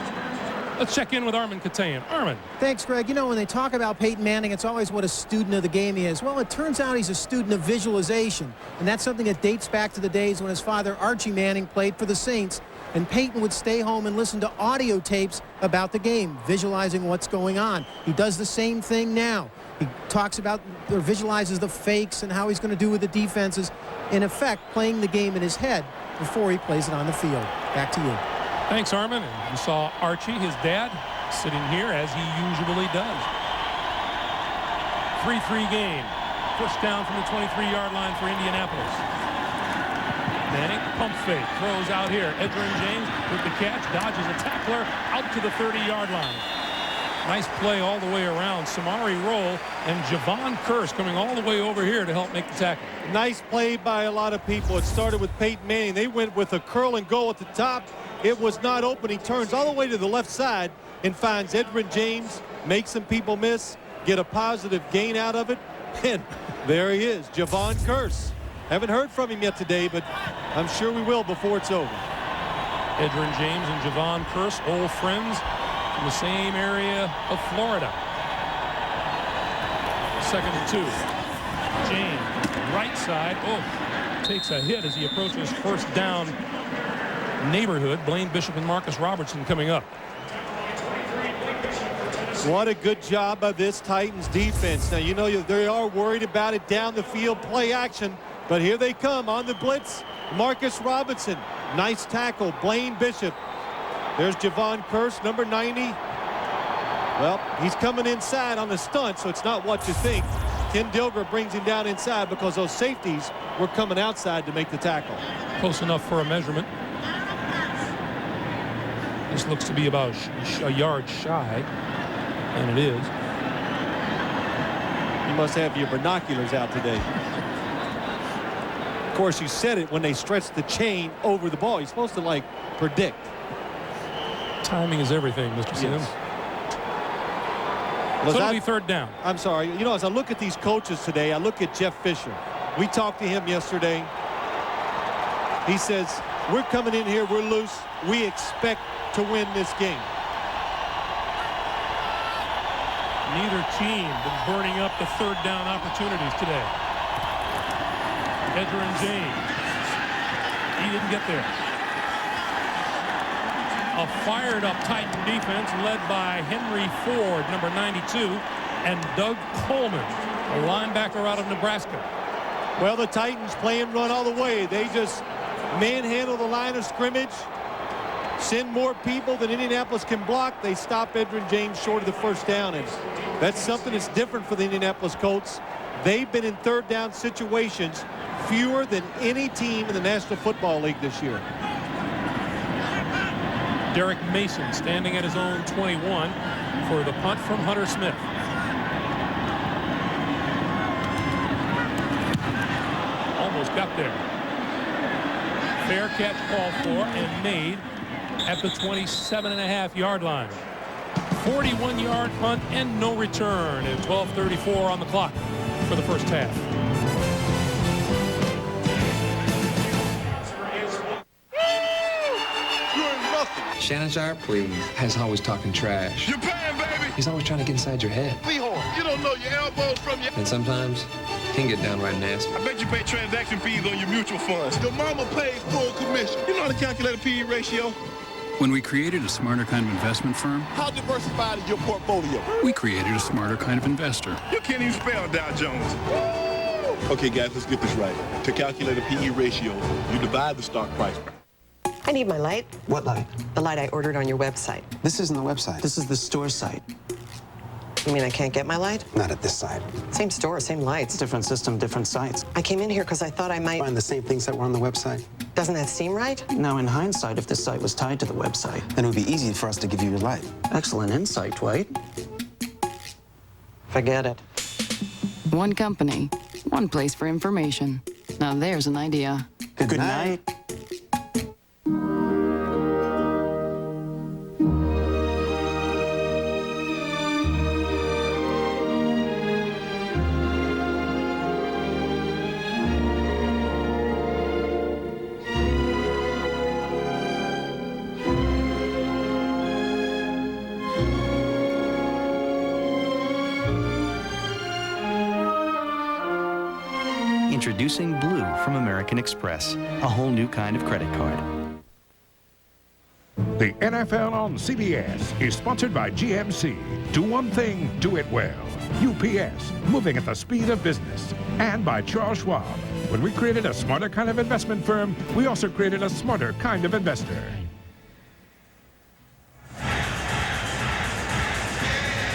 Let's check in with Armin Katayan. Armin. Thanks, Greg. You know, when they talk about Peyton Manning, it's always what a student of the game he is. Well, it turns out he's a student of visualization, and that's something that dates back to the days when his father, Archie Manning, played for the Saints, and Peyton would stay home and listen to audio tapes about the game, visualizing what's going on. He does the same thing now. He talks about or visualizes the fakes and how he's going to do with the defenses, in effect, playing the game in his head before he plays it on the field. Back to you. Thanks, Armin. And you saw Archie, his dad, sitting here as he usually does. 3-3 game. First down from the 23-yard line for Indianapolis. Manning, pump fake, throws out here. Edgerrin James with the catch, dodges a tackler out to the 30-yard line. Nice play all the way around. Samari Roll and Javon Curse coming all the way over here to help make the tackle. Nice play by a lot of people. It started with Peyton Manning. They went with a curl and go at the top. It was not open. He turns all the way to the left side and finds Edgerrin James, makes some people miss, get a positive gain out of it, and there he is, Javon Curse. Haven't heard from him yet today, but I'm sure we will before it's over. Edgerrin James and Javon Curse, old friends from the same area of Florida. 2nd and 2. James, right side, takes a hit as he approaches first down neighborhood. Blaine Bishop and Marcus Robertson coming up. What a good job by this Titans defense. Now, you know, they are worried about it down the field, play action, but here they come on the blitz. Marcus Robinson, nice tackle. Blaine Bishop. There's Javon Curse, number 90. Well, he's coming inside on the stunt, so it's not what you think. Ken Dilger brings him down inside because those safeties were coming outside to make the tackle. Close enough for a measurement. This looks to be about a yard shy, and it is. You must have your binoculars out today. Of course, you said it when they stretched the chain over the ball. You're supposed to, like, predict. Timing is everything, Mr. Sims. Yes. So it'll be third down. I'm sorry. You know, as I look at these coaches today, I look at Jeff Fisher. We talked to him yesterday. He says, we're coming in here, we're loose. We expect to win this game. Neither team been burning up the third down opportunities today. Edgerrin James. He didn't get there. A fired-up Titan defense led by Henry Ford, number 92, and Doug Coleman, a linebacker out of Nebraska. Well, the Titans playing run all the way. They just manhandle the line of scrimmage, send more people than Indianapolis can block. They stop Edgerrin James short of the first down, and that's something that's different for the Indianapolis Colts. They've been in third down situations fewer than any team in the National Football League this year. Derek Mason standing at his own 21 for the punt from Hunter Smith. Almost got there. Fair catch called for and made at the 27.5-yard line. 41-yard punt and no return, and 12:34 on the clock for the first half. Shannon Sharp, please. Has always talking trash. You're paying, baby. He's always trying to get inside your head. You don't know your elbows from your... And sometimes he can get downright nasty. I bet you pay transaction fees on your mutual funds. Your mama pays full commission. You know how to calculate a P/E ratio? When we created a smarter kind of investment firm, How diversified is your portfolio? we created a smarter kind of investor. You can't even spell Dow Jones. Okay, guys, let's get this right. To calculate a P/E ratio, you divide the stock price. I need my light. What light? The light I ordered on your website. This isn't the website. This is the store site. You mean I can't get my light? Not at this site. Same store, same lights. Different system, different sites. I came in here because I thought I might... Find the same things that were on the website. Doesn't that seem right? Now, in hindsight, if this site was tied to the website, then it would be easy for us to give you your light. Excellent insight, Dwight. Forget it. One company, one place for information. Now there's an idea. Good night. Introducing Blue from American Express, a whole new kind of credit card. The NFL on CBS is sponsored by GMC. Do one thing, do it well. UPS, moving at the speed of business. And by Charles Schwab. When we created a smarter kind of investment firm, we also created a smarter kind of investor.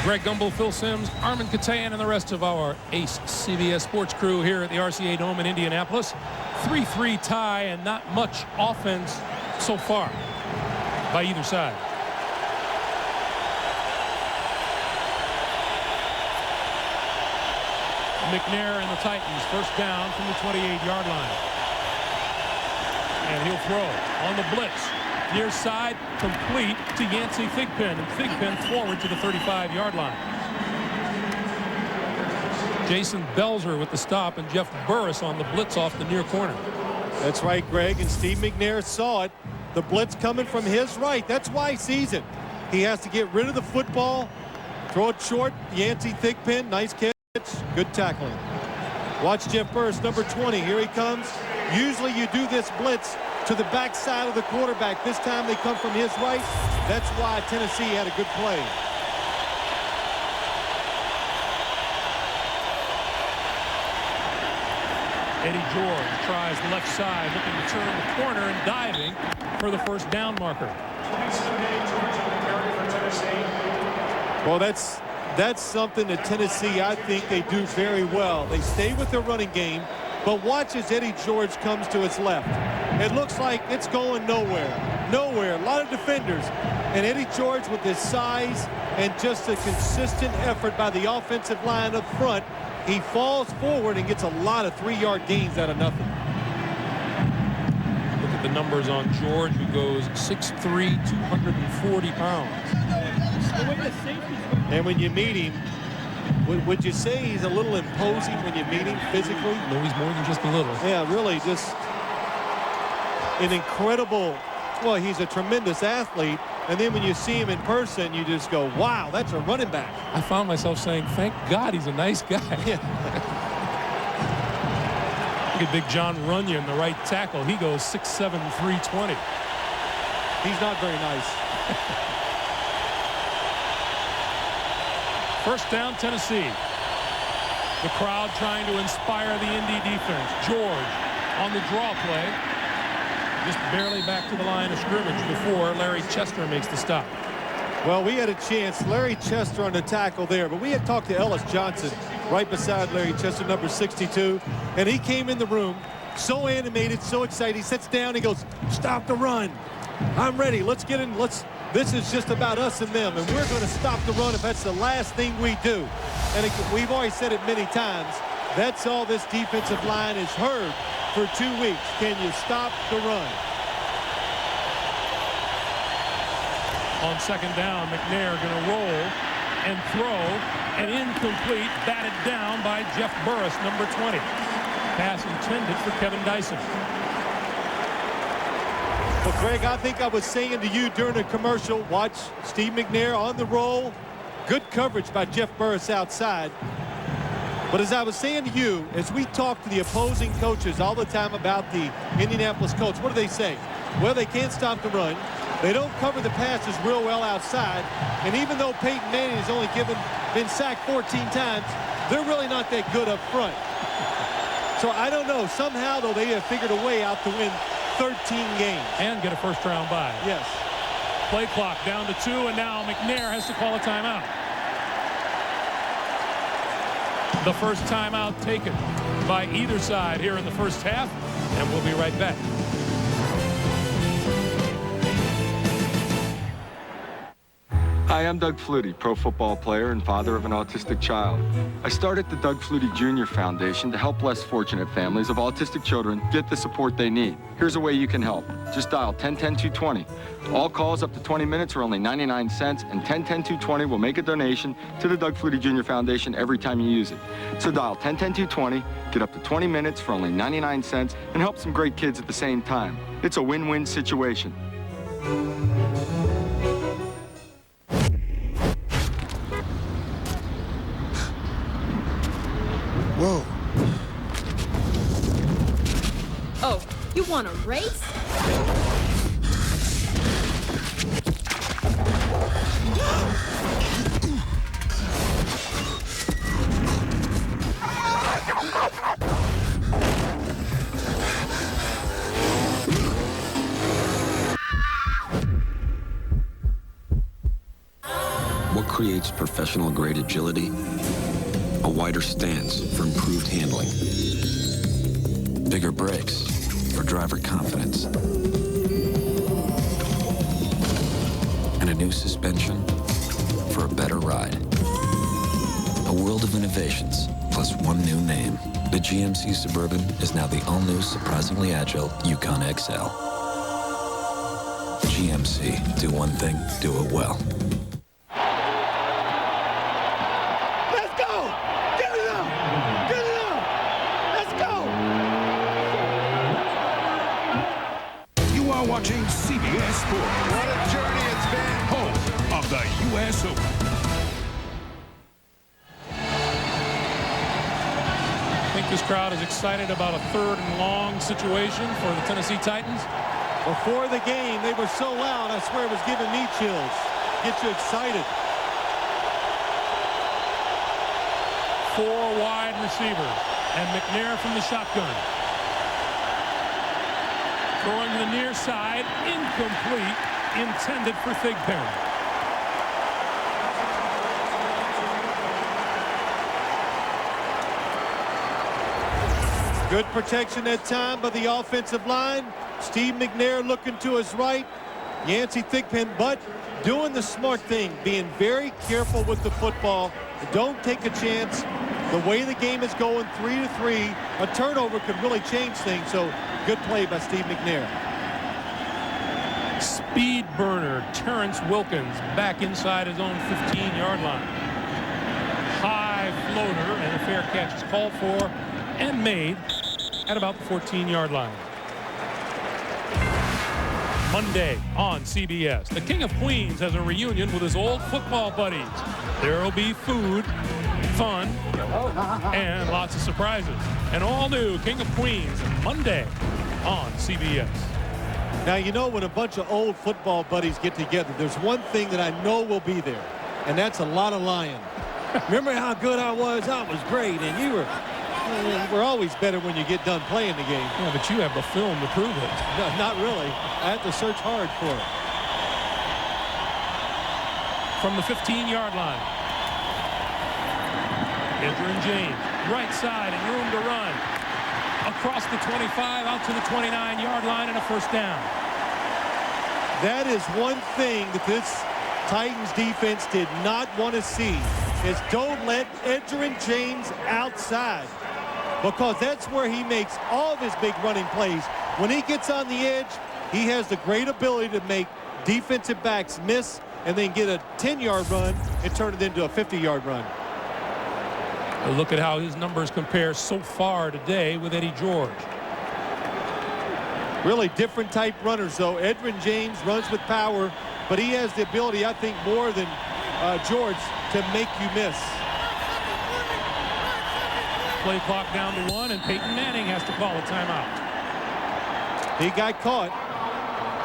Greg Gumbel, Phil Simms, Armin Katayan, and the rest of our ace CBS sports crew here at the RCA Dome in Indianapolis. 3-3 tie and not much offense so far by either side. McNair and the Titans, first down from the 28-yard line. And he'll throw on the blitz. Near side, complete to Yancey Thigpen, and Thigpen forward to the 35-yard line. Jason Belzer with the stop, and Jeff Burris on the blitz off the near corner. That's right, Greg, and Steve McNair saw it. The blitz coming from his right. That's why he sees it. He has to get rid of the football, throw it short. Yancey Thigpen, nice catch, good tackling. Watch Jeff Burris, number 20. Here he comes. Usually you do this blitz to the backside of the quarterback. This time they come from his right. That's why Tennessee had a good play. Eddie George tries the left side, looking to turn the corner and diving for the first down marker. Well, that's something that Tennessee, I think they do very well. They stay with their running game, but watch as Eddie George comes to its left. It looks like it's going nowhere. Nowhere. A lot of defenders. And Eddie George, with his size and just a consistent effort by the offensive line up front, he falls forward and gets a lot of 3-yard gains out of nothing. Look at the numbers on George, who goes 6'3", 240 pounds. And when you meet him, would you say he's a little imposing when you meet him physically? No, he's more than just a little. Yeah, really, just an incredible, well, he's a tremendous athlete. And then when you see him in person, you just go, wow, that's a running back. I found myself saying, thank God he's a nice guy. Yeah. Look at big John Runyon, the right tackle. He goes 6'7", 320. He's not very nice. First down, Tennessee. The crowd trying to inspire the Indy defense. George on the draw play. Just barely back to the line of scrimmage before Larry Chester makes the stop. Well, we had a chance. Larry Chester on the tackle there, but we had talked to Ellis Johnson right beside Larry Chester, number 62, and he came in the room so animated, so excited. He sits down, he goes, stop the run. I'm ready. Let's get in. This is just about us and them, and we're going to stop the run if that's the last thing we do. And we've always said it many times. That's all this defensive line has heard for 2 weeks. Can you stop the run? On second down, McNair going to roll and throw, and incomplete, batted down by Jeff Burris, number 20. Pass intended for Kevin Dyson. Well, Greg, I think I was saying to you during the commercial, watch Steve McNair on the roll. Good coverage by Jeff Burris outside. But as I was saying to you, as we talk to the opposing coaches all the time about the Indianapolis Colts, what do they say? Well, they can't stop the run. They don't cover the passes real well outside. And even though Peyton Manning has only been sacked 14 times, they're really not that good up front. So I don't know. Somehow, though, they have figured a way out to win 13 games. And get a first-round bye. Yes. Play clock down to 2, and now McNair has to call a timeout. The first timeout taken by either side here in the first half, and we'll be right back. Hi, I'm Doug Flutie, pro football player and father of an autistic child. I started the Doug Flutie Jr. Foundation to help less fortunate families of autistic children get the support they need. Here's a way you can help. Just dial 1010-220. All calls up to 20 minutes are only 99 cents, and 1010-220 will make a donation to the Doug Flutie Jr. Foundation every time you use it. So dial 1010-220, get up to 20 minutes for only 99 cents, and help some great kids at the same time. It's a win-win situation. Whoa. Oh, you want to race? What creates professional-grade agility? A wider stance for improved handling. Bigger brakes for driver confidence. And a new suspension for a better ride. A world of innovations, plus one new name. The GMC Suburban is now the all-new, surprisingly agile Yukon XL. GMC, do one thing, do it well. Watching CBS Sports. What a journey it's been. Home of the U.S. Open. I think this crowd is excited about a 3rd and long situation for the Tennessee Titans. Before the game, they were so loud, I swear it was giving me chills. Get you excited. 4 wide receivers, and McNair from the shotgun. Throwing to the near side, incomplete, intended for Thigpen. Good protection that time by the offensive line. Steve McNair looking to his right. Yancey Thigpen, but doing the smart thing, being very careful with the football. Don't take a chance. The way the game is going, 3-3, a turnover could really change things. So good play by Steve McNair. Speed burner Terrence Wilkins back inside his own 15-yard line. High floater, and a fair catch is called for and made at about the 14-yard line. Monday on CBS, the King of Queens has a reunion with his old football buddies. There will be food, fun, and lots of surprises. An all-new King of Queens Monday on CBS. Now, you know, when a bunch of old football buddies get together, there's one thing that I know will be there, and that's a lot of lying. Remember how good I was? I was great, and you were... We're always better when you get done playing the game. Yeah, but you have the film to prove it. No, not really. I have to search hard for it. From the 15-yard line. Edgerrin James, right side and room to run. Across the 25, out to the 29-yard line, and a first down. That is one thing that this Titans defense did not want to see, is don't let Edgerrin James outside, because that's where he makes all of his big running plays. When he gets on the edge, he has the great ability to make defensive backs miss and then get a 10-yard run and turn it into a 50-yard run. A look at how his numbers compare so far today with Eddie George. Really different type runners, though. Edgerrin James runs with power, but he has the ability, I think, more than George, to make you miss. Play clock down to 1, and Peyton Manning has to call a timeout. He got caught.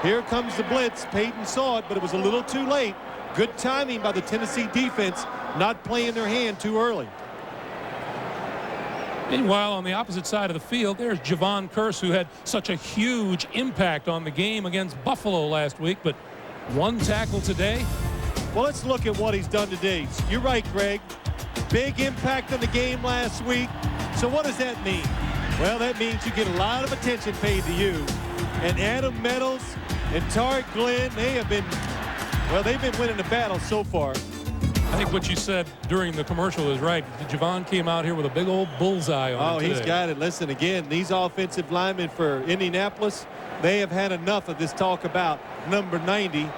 Here comes the blitz. Peyton saw it, but it was a little too late. Good timing by the Tennessee defense, not playing their hand too early. Meanwhile, on the opposite side of the field, there's Javon Curse, who had such a huge impact on the game against Buffalo last week, but one tackle today. Well, let's look at what he's done today. You're right, Greg. Big impact on the game last week. So what does that mean? Well, that means you get a lot of attention paid to you. And Adam Meadows and Tariq Glenn, they've been winning the battle so far. I think what you said during the commercial is right. Javon came out here with a big old bullseye on him today. He's got it. Listen, again, these offensive linemen for Indianapolis, they have had enough of this talk about number 90.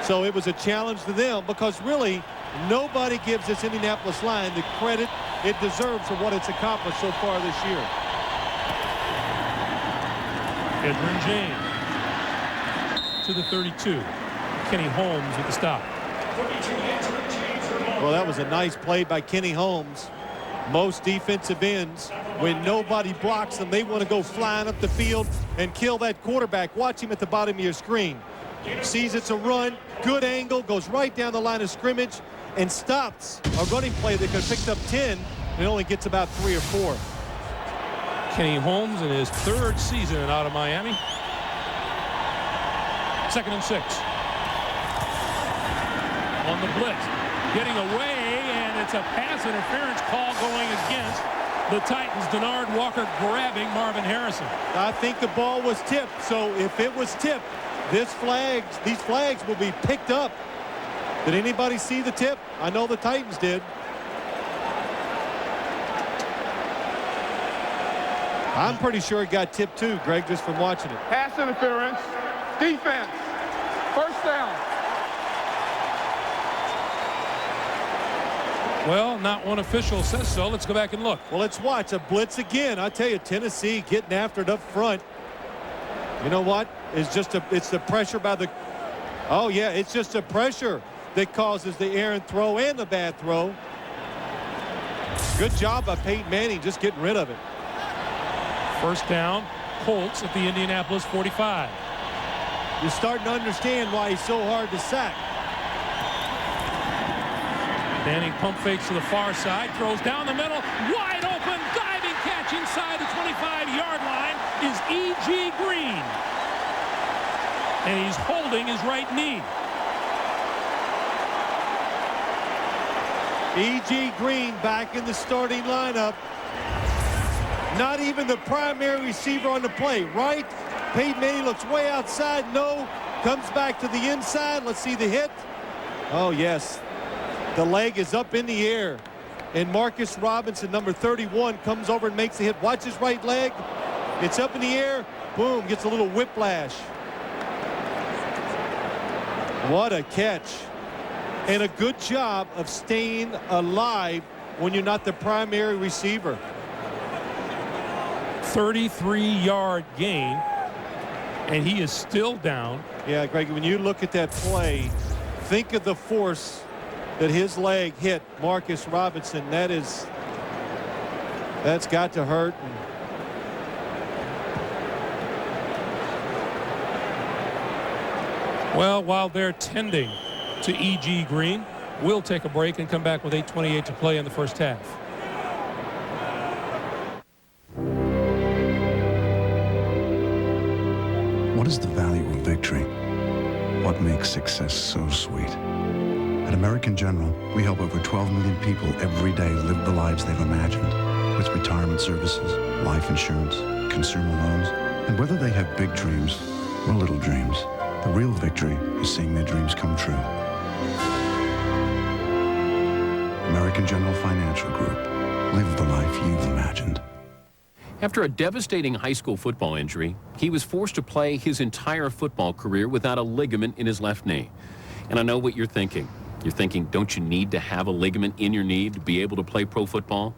So it was a challenge to them, because really nobody gives this Indianapolis line the credit it deserves for what it's accomplished so far this year. Edgerrin James to the 32. Kenny Holmes with the stop. Well, that was a nice play by Kenny Holmes. Most defensive ends, when nobody blocks them, they want to go flying up the field and kill that quarterback. Watch him at the bottom of your screen. Sees it's a run, good angle, goes right down the line of scrimmage and stops a running play that could have picked up 10 and only gets about 3 or 4. Kenny Holmes in his 3rd season out of Miami. 2nd and 6. On the blitz, getting away, and it's a pass interference call going against the Titans. Denard Walker grabbing Marvin Harrison. I think the ball was tipped, so if it was tipped, these flags will be picked up. Did anybody see the tip? I know the Titans did. I'm pretty sure it got tipped too, Greg, just from watching it. Pass interference, defense, first down. Well, not one official says so. Let's go back and look. Well, let's watch a blitz again. I tell you, Tennessee getting after it up front. You know what? It's the pressure by the... Oh, yeah, it's just the pressure that causes the errant throw and the bad throw. Good job by Peyton Manning just getting rid of it. First down, Colts at the Indianapolis 45. You're starting to understand why he's so hard to sack. Manning pump fakes to the far side, throws down the middle, wide open, diving catch inside the 25-yard line is E.G. Green. And he's holding his right knee. E.G. Green back in the starting lineup. Not even the primary receiver on the play, right? Peyton Manning looks way outside. No. Comes back to the inside. Let's see the hit. Oh, yes. The leg is up in the air. And Marcus Robinson, number 31, comes over and makes the hit. Watch his right leg. It's up in the air. Boom, gets a little whiplash. What a catch. And a good job of staying alive when you're not the primary receiver. 33-yard gain, and he is still down. Yeah, Greg, when you look at that play, think of the force that his leg hit Marcus Robinson. That's got to hurt. Well, while they're tending to E.G. Green, we'll take a break and come back with 8:28 to play in the first half. What is the value of victory? What makes success so sweet? At American General, we help over 12 million people every day live the lives they've imagined. With retirement services, life insurance, consumer loans, and whether they have big dreams or little dreams, the real victory is seeing their dreams come true. American General Financial Group. Live the life you've imagined. After a devastating high school football injury, he was forced to play his entire football career without a ligament in his left knee. And I know what you're thinking. You're thinking, don't you need to have a ligament in your knee to be able to play pro football?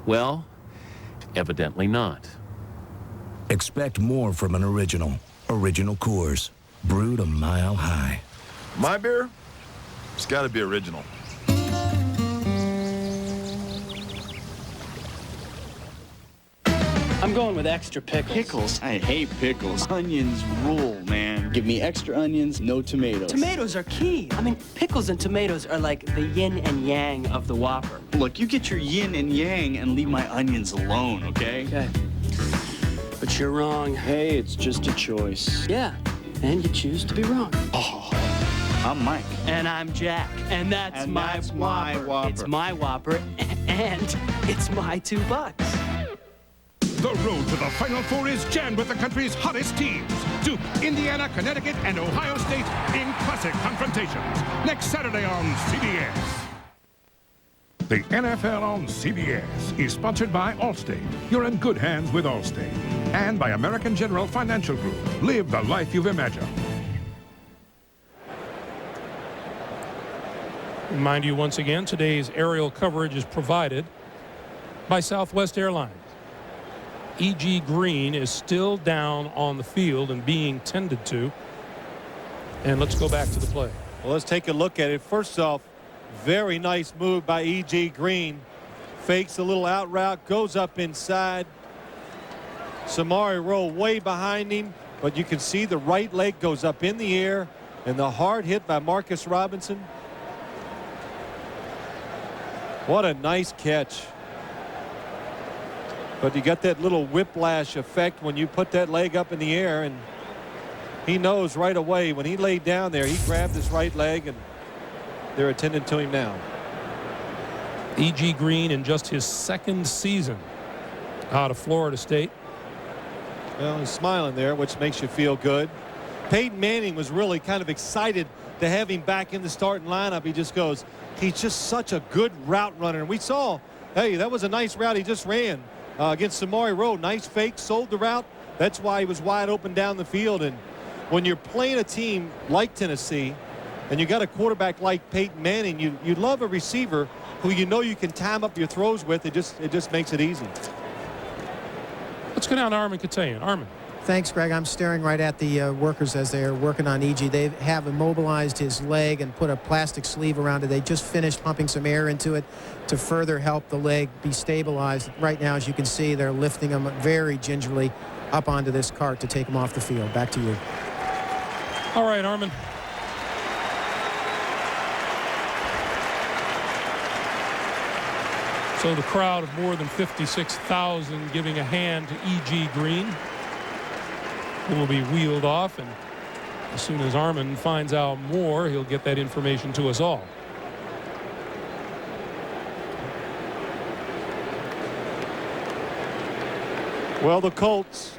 Well, evidently not. Expect more from an original. Original Coors. Brewed a mile high. My beer? It's got to be original. I'm going with extra pickles. Pickles? I hate pickles. Onions rule, man. Give me extra onions, no tomatoes. Tomatoes are key. I mean, pickles and tomatoes are like the yin and yang of the Whopper. Look, you get your yin and yang and leave my onions alone, okay? Okay. But you're wrong. Hey, it's just a choice. Yeah, and you choose to be wrong. Oh, I'm Mike. And I'm Jack. And that's my Whopper. It's my Whopper, and it's my $2. The road to the Final Four is jammed with the country's hottest teams. Duke, Indiana, Connecticut, and Ohio State in classic confrontations. Next Saturday on CBS. The NFL on CBS is sponsored by Allstate. You're in good hands with Allstate. And by American General Financial Group. Live the life you've imagined. Remind you once again, today's aerial coverage is provided by Southwest Airlines. E.G. Green is still down on the field and being tended to. And let's go back to the play. Well, let's take a look at it. First off, very nice move by E.G. Green. Fakes a little out route, goes up inside. Samari Rowe way behind him, but you can see the right leg goes up in the air, and the hard hit by Marcus Robinson. What a nice catch. But you got that little whiplash effect when you put that leg up in the air, and he knows right away when he laid down there, he grabbed his right leg, and they're attending to him now. E.G. Green in just his second season out of Florida State. Well, he's smiling there, which makes you feel good. Peyton Manning was really kind of excited to have him back in the starting lineup. He just goes, he's just such a good route runner. And we saw, hey, that was a nice route he just ran. Against Samari Rowe. Nice fake, sold the route. That's why he was wide open down the field. And when you're playing a team like Tennessee and you got a quarterback like Peyton Manning, you love a receiver who you know you can time up your throws with. It just makes it easy. Let's go down to Armin Katayan. Armin. Thanks, Greg. I'm staring right at the workers as they are working on E.G. They have immobilized his leg and put a plastic sleeve around it. They just finished pumping some air into it to further help the leg be stabilized. Right now, as you can see, they're lifting him very gingerly up onto this cart to take him off the field. Back to you. All right, Armin. So the crowd of more than 56,000 giving a hand to E.G. Green, who will be wheeled off, and as soon as Armin finds out more, he'll get that information to us all. Well, the Colts,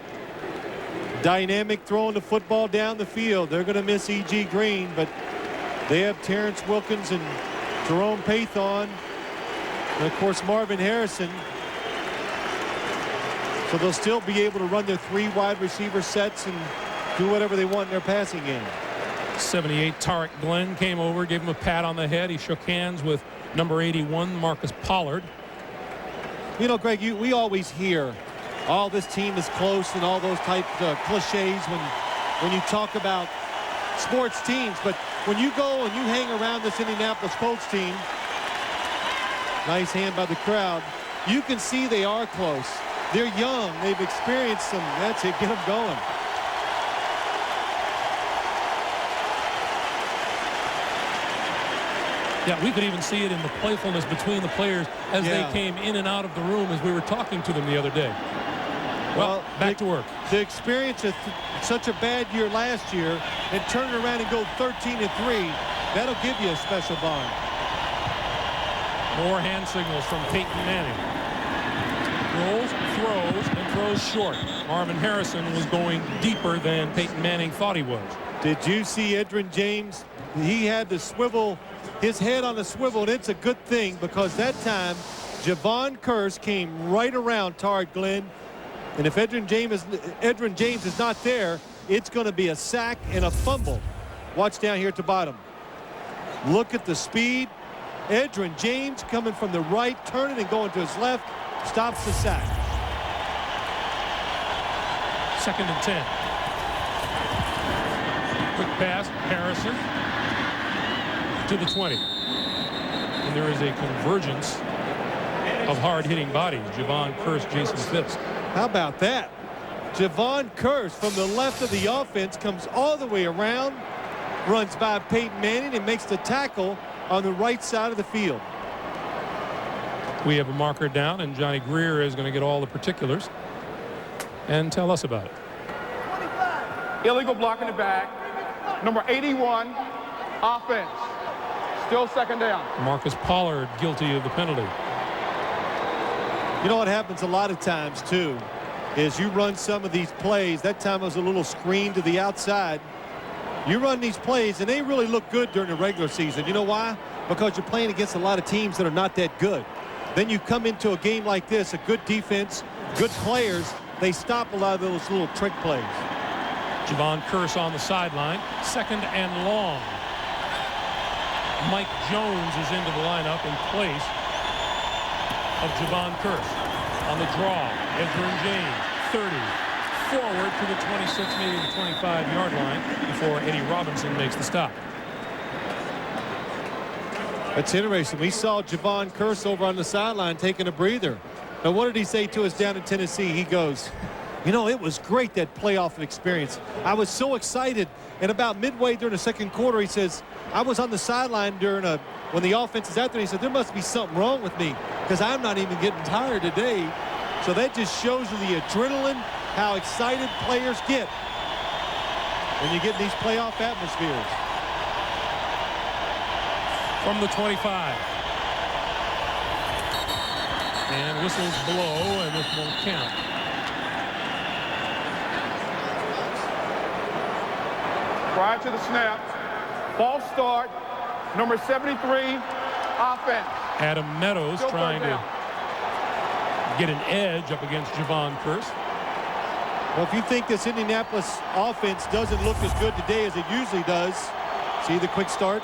dynamic throwing the football down the field. They're going to miss E.G. Green, but they have Terrence Wilkins and Jerome Pathon, and of course Marvin Harrison. So they'll still be able to run their 3 wide receiver sets and do whatever they want in their passing game. 78 Tarek Glenn came over, gave him a pat on the head. He shook hands with number 81 Marcus Pollard. You know, Greg, we always hear all this team is close and all those type cliches when you talk about sports teams. But when you go and you hang around this Indianapolis Colts team, nice hand by the crowd, you can see they are close. They're young. They've experienced some. That's it. Get them going. Yeah, we could even see it in the playfulness between the players as they came in and out of the room as we were talking to them the other day. Well, back to work. The experience of such a bad year last year and turn around and go 13-3, that'll give you a special bond. More hand signals from Peyton Manning. Rolls, throws, and throws short. Marvin Harrison was going deeper than Peyton Manning thought he was. Did you see Edgerrin James? He had to swivel his head on a swivel, and it's a good thing because that time Javon Kearse came right around Tarek Glenn. And if Edgerrin James is not there, it's going to be a sack and a fumble. Watch down here at the bottom. Look at the speed. Edgerrin James coming from the right, turning and going to his left, stops the sack. 2nd and 10. Quick pass, Harrison to the 20. And there is a convergence of hard-hitting bodies. Javon Kearse, Jason Phipps. How about that? Javon Kearse from the left of the offense comes all the way around, runs by Peyton Manning and makes the tackle on the right side of the field. We have a marker down, and Johnny Greer is going to get all the particulars and tell us about it. Illegal block in the back. Number 81, offense. Still 2nd down. Marcus Pollard guilty of the penalty. You know what happens a lot of times, too, is you run some of these plays. That time was a little screen to the outside. You run these plays, and they really look good during the regular season. You know why? Because you're playing against a lot of teams that are not that good. Then you come into a game like this, a good defense, good players, they stop a lot of those little trick plays. Javon Kearse on the sideline, 2nd and long. Mike Jones is into the lineup in place of Javon Kearse. On the draw, Edgerrin James, 30, forward to the 26, maybe the 25-yard line before Eddie Robinson makes the stop. That's interesting. We saw Javon Kearse over on the sideline taking a breather. Now, what did he say to us down in Tennessee? He goes, you know, it was great, that playoff experience. I was so excited. And about midway during the 2nd quarter, he says, I was on the sideline when the offense is out there. He said, there must be something wrong with me because I'm not even getting tired today. So that just shows you the adrenaline, how excited players get when you get in these playoff atmospheres. From the 25. And whistles blow, and this won't count. Prior to the snap, false start, number 73, offense. Adam Meadows Still trying to get an edge up against Javon Kearse. Well, if you think this Indianapolis offense doesn't look as good today as it usually does, see the quick start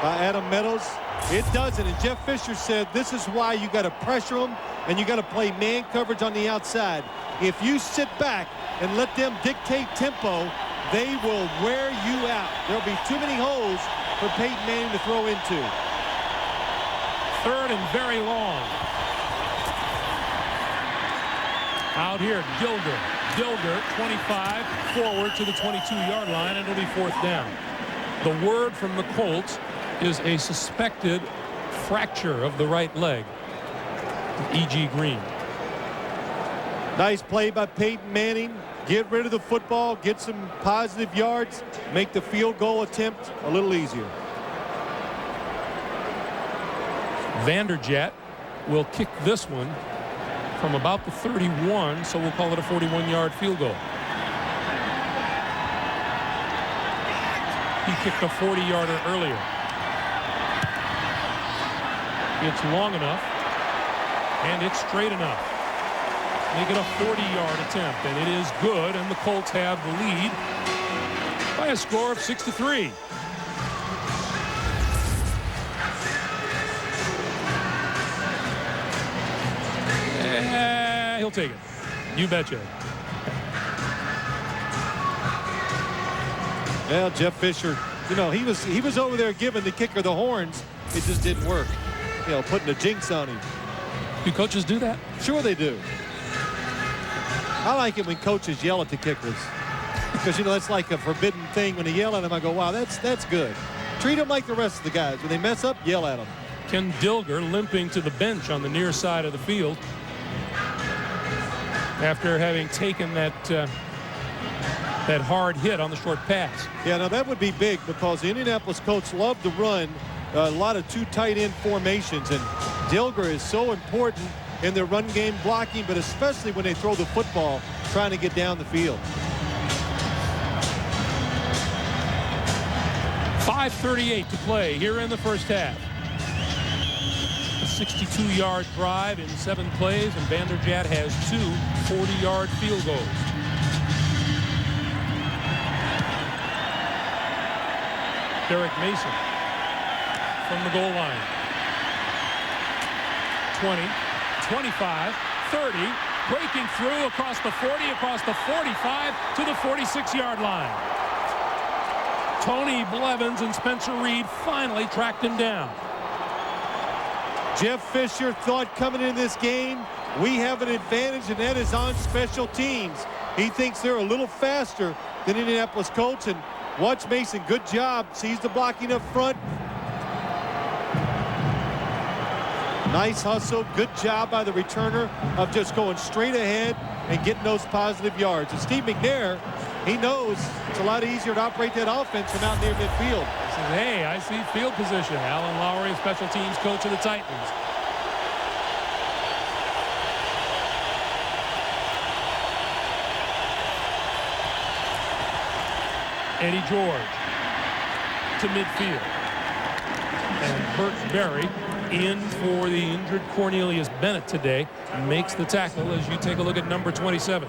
by Adam Meadows? It doesn't. And Jeff Fisher said this is why you got to pressure them and you got to play man coverage on the outside. If you sit back and let them dictate tempo, they will wear you out. There'll be too many holes for Peyton Manning to throw into. 3rd and very long. Out here, Gilger, 25, forward to the 22-yard line, and it'll be 4th down. The word from the Colts is a suspected fracture of the right leg. E.G. Green. Nice play by Peyton Manning. Get rid of the football, get some positive yards, make the field goal attempt a little easier. Vanderjagt will kick this one from about the 31, so we'll call it a 41-yard field goal. He kicked a 40-yarder earlier. It's long enough, and it's straight enough. Make it a 40-yard attempt, and it is good, and the Colts have the lead by a score of 6-3. He'll take it. You betcha. Well, Jeff Fisher, you know, he was over there giving the kicker the horns. It just didn't work. You know, putting a jinx on him. Do coaches do that? Sure they do. I like it when coaches yell at the kickers. Because, you know, that's like a forbidden thing. When they yell at them, I go, wow, that's good. Treat them like the rest of the guys. When they mess up, yell at them. Ken Dilger limping to the bench on the near side of the field after having taken that hard hit on the short pass. Yeah, now that would be big because the Indianapolis Colts love to run a lot of 2 tight end formations, and Dilger is so important in their run game blocking, but especially when they throw the football trying to get down the field. 5:38 to play here in the first half. A 62-yard drive in 7 plays, and Vanderjagt has 2 40-yard field goals. Derek Mason from the goal line. 20, 25, 30, breaking through across the 40, across the 45 to the 46-yard line. Tony Blevins and Spencer Reed finally tracked him down. Jeff Fisher thought coming into this game, we have an advantage, and that is on special teams. He thinks they're a little faster than Indianapolis Colts, and watch Mason, good job. Sees the blocking up front. Nice hustle, good job by the returner of just going straight ahead and getting those positive yards. And Steve McNair, he knows it's a lot easier to operate that offense from out near midfield. He says, hey, I see field position. Alan Lowry, special teams coach of the Titans. Eddie George to midfield. And Burt Berry in for the injured Cornelius Bennett today. Makes the tackle as you take a look at number 27.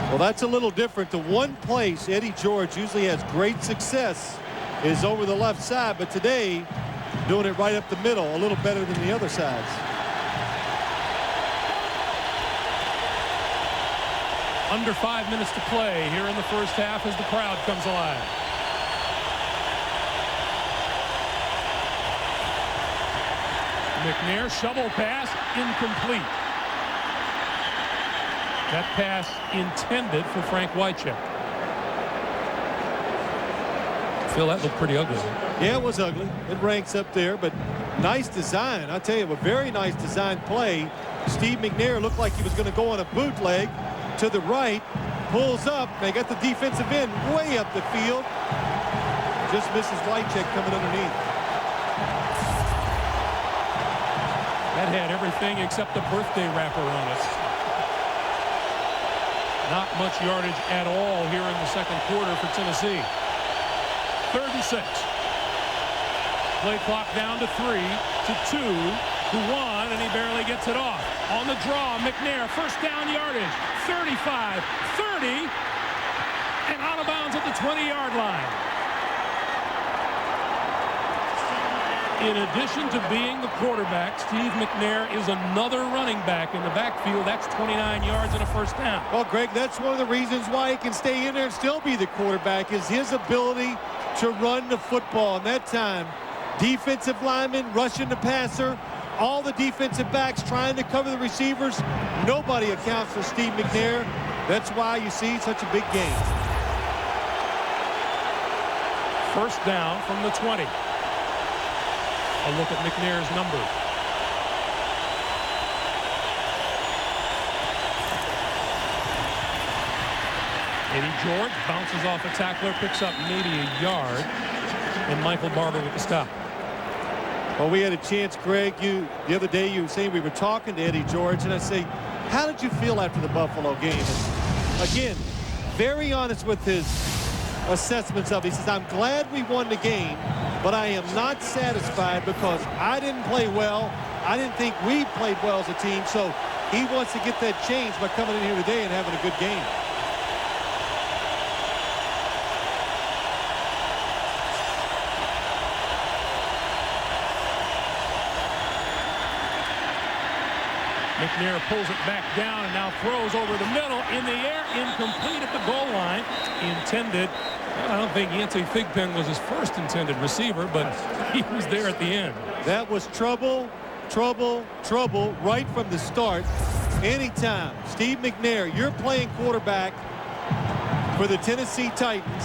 Well, that's a little different. The one place Eddie George usually has great success is over the left side, but today doing it right up the middle, a little better than the other sides. Under 5 minutes to play here in the first half as the crowd comes alive. McNair, shovel pass, incomplete. That pass intended for Frank Wycheck. Phil, that looked pretty ugly. Yeah, it was ugly. It ranks up there, but nice design. I tell you, a very nice design play. Steve McNair looked like he was going to go on a bootleg to the right, pulls up. They got the defensive end way up the field. Just misses Wycheck coming underneath. That had everything except a birthday wrapper on it. Not much yardage at all here in the second quarter for Tennessee. 3rd and 6. Play clock down to 3, to 2, to 1, and he barely gets it off. On the draw, McNair, first down yardage, 35, 30, and out of bounds at the 20-yard line. In addition to being the quarterback, Steve McNair is another running back in the backfield. That's 29 yards and a first down. Well, Greg, that's one of the reasons why he can stay in there and still be the quarterback is his ability to run the football. And that time, defensive linemen rushing the passer, all the defensive backs trying to cover the receivers. Nobody accounts for Steve McNair. That's why you see such a big game. First down from the 20. A look at McNair's numbers. Eddie George bounces off a tackler, picks up maybe a yard, and Michael Barber with the stop. Well, we had a chance, Greg, the other day you were saying we were talking to Eddie George, and I say, how did you feel after the Buffalo game? And again, very honest with his assessments of it. He says, I'm glad we won the game, but I am not satisfied because I didn't play well. I didn't think we played well as a team, so he wants to get that changed by coming in here today and having a good game. McNair pulls it back down and now throws over the middle in the air, incomplete at the goal line. Intended. Well, I don't think Yancey Thigpen was his first intended receiver, but he was there at the end. That was trouble, trouble, trouble right from the start. Anytime Steve McNair, you're playing quarterback for the Tennessee Titans,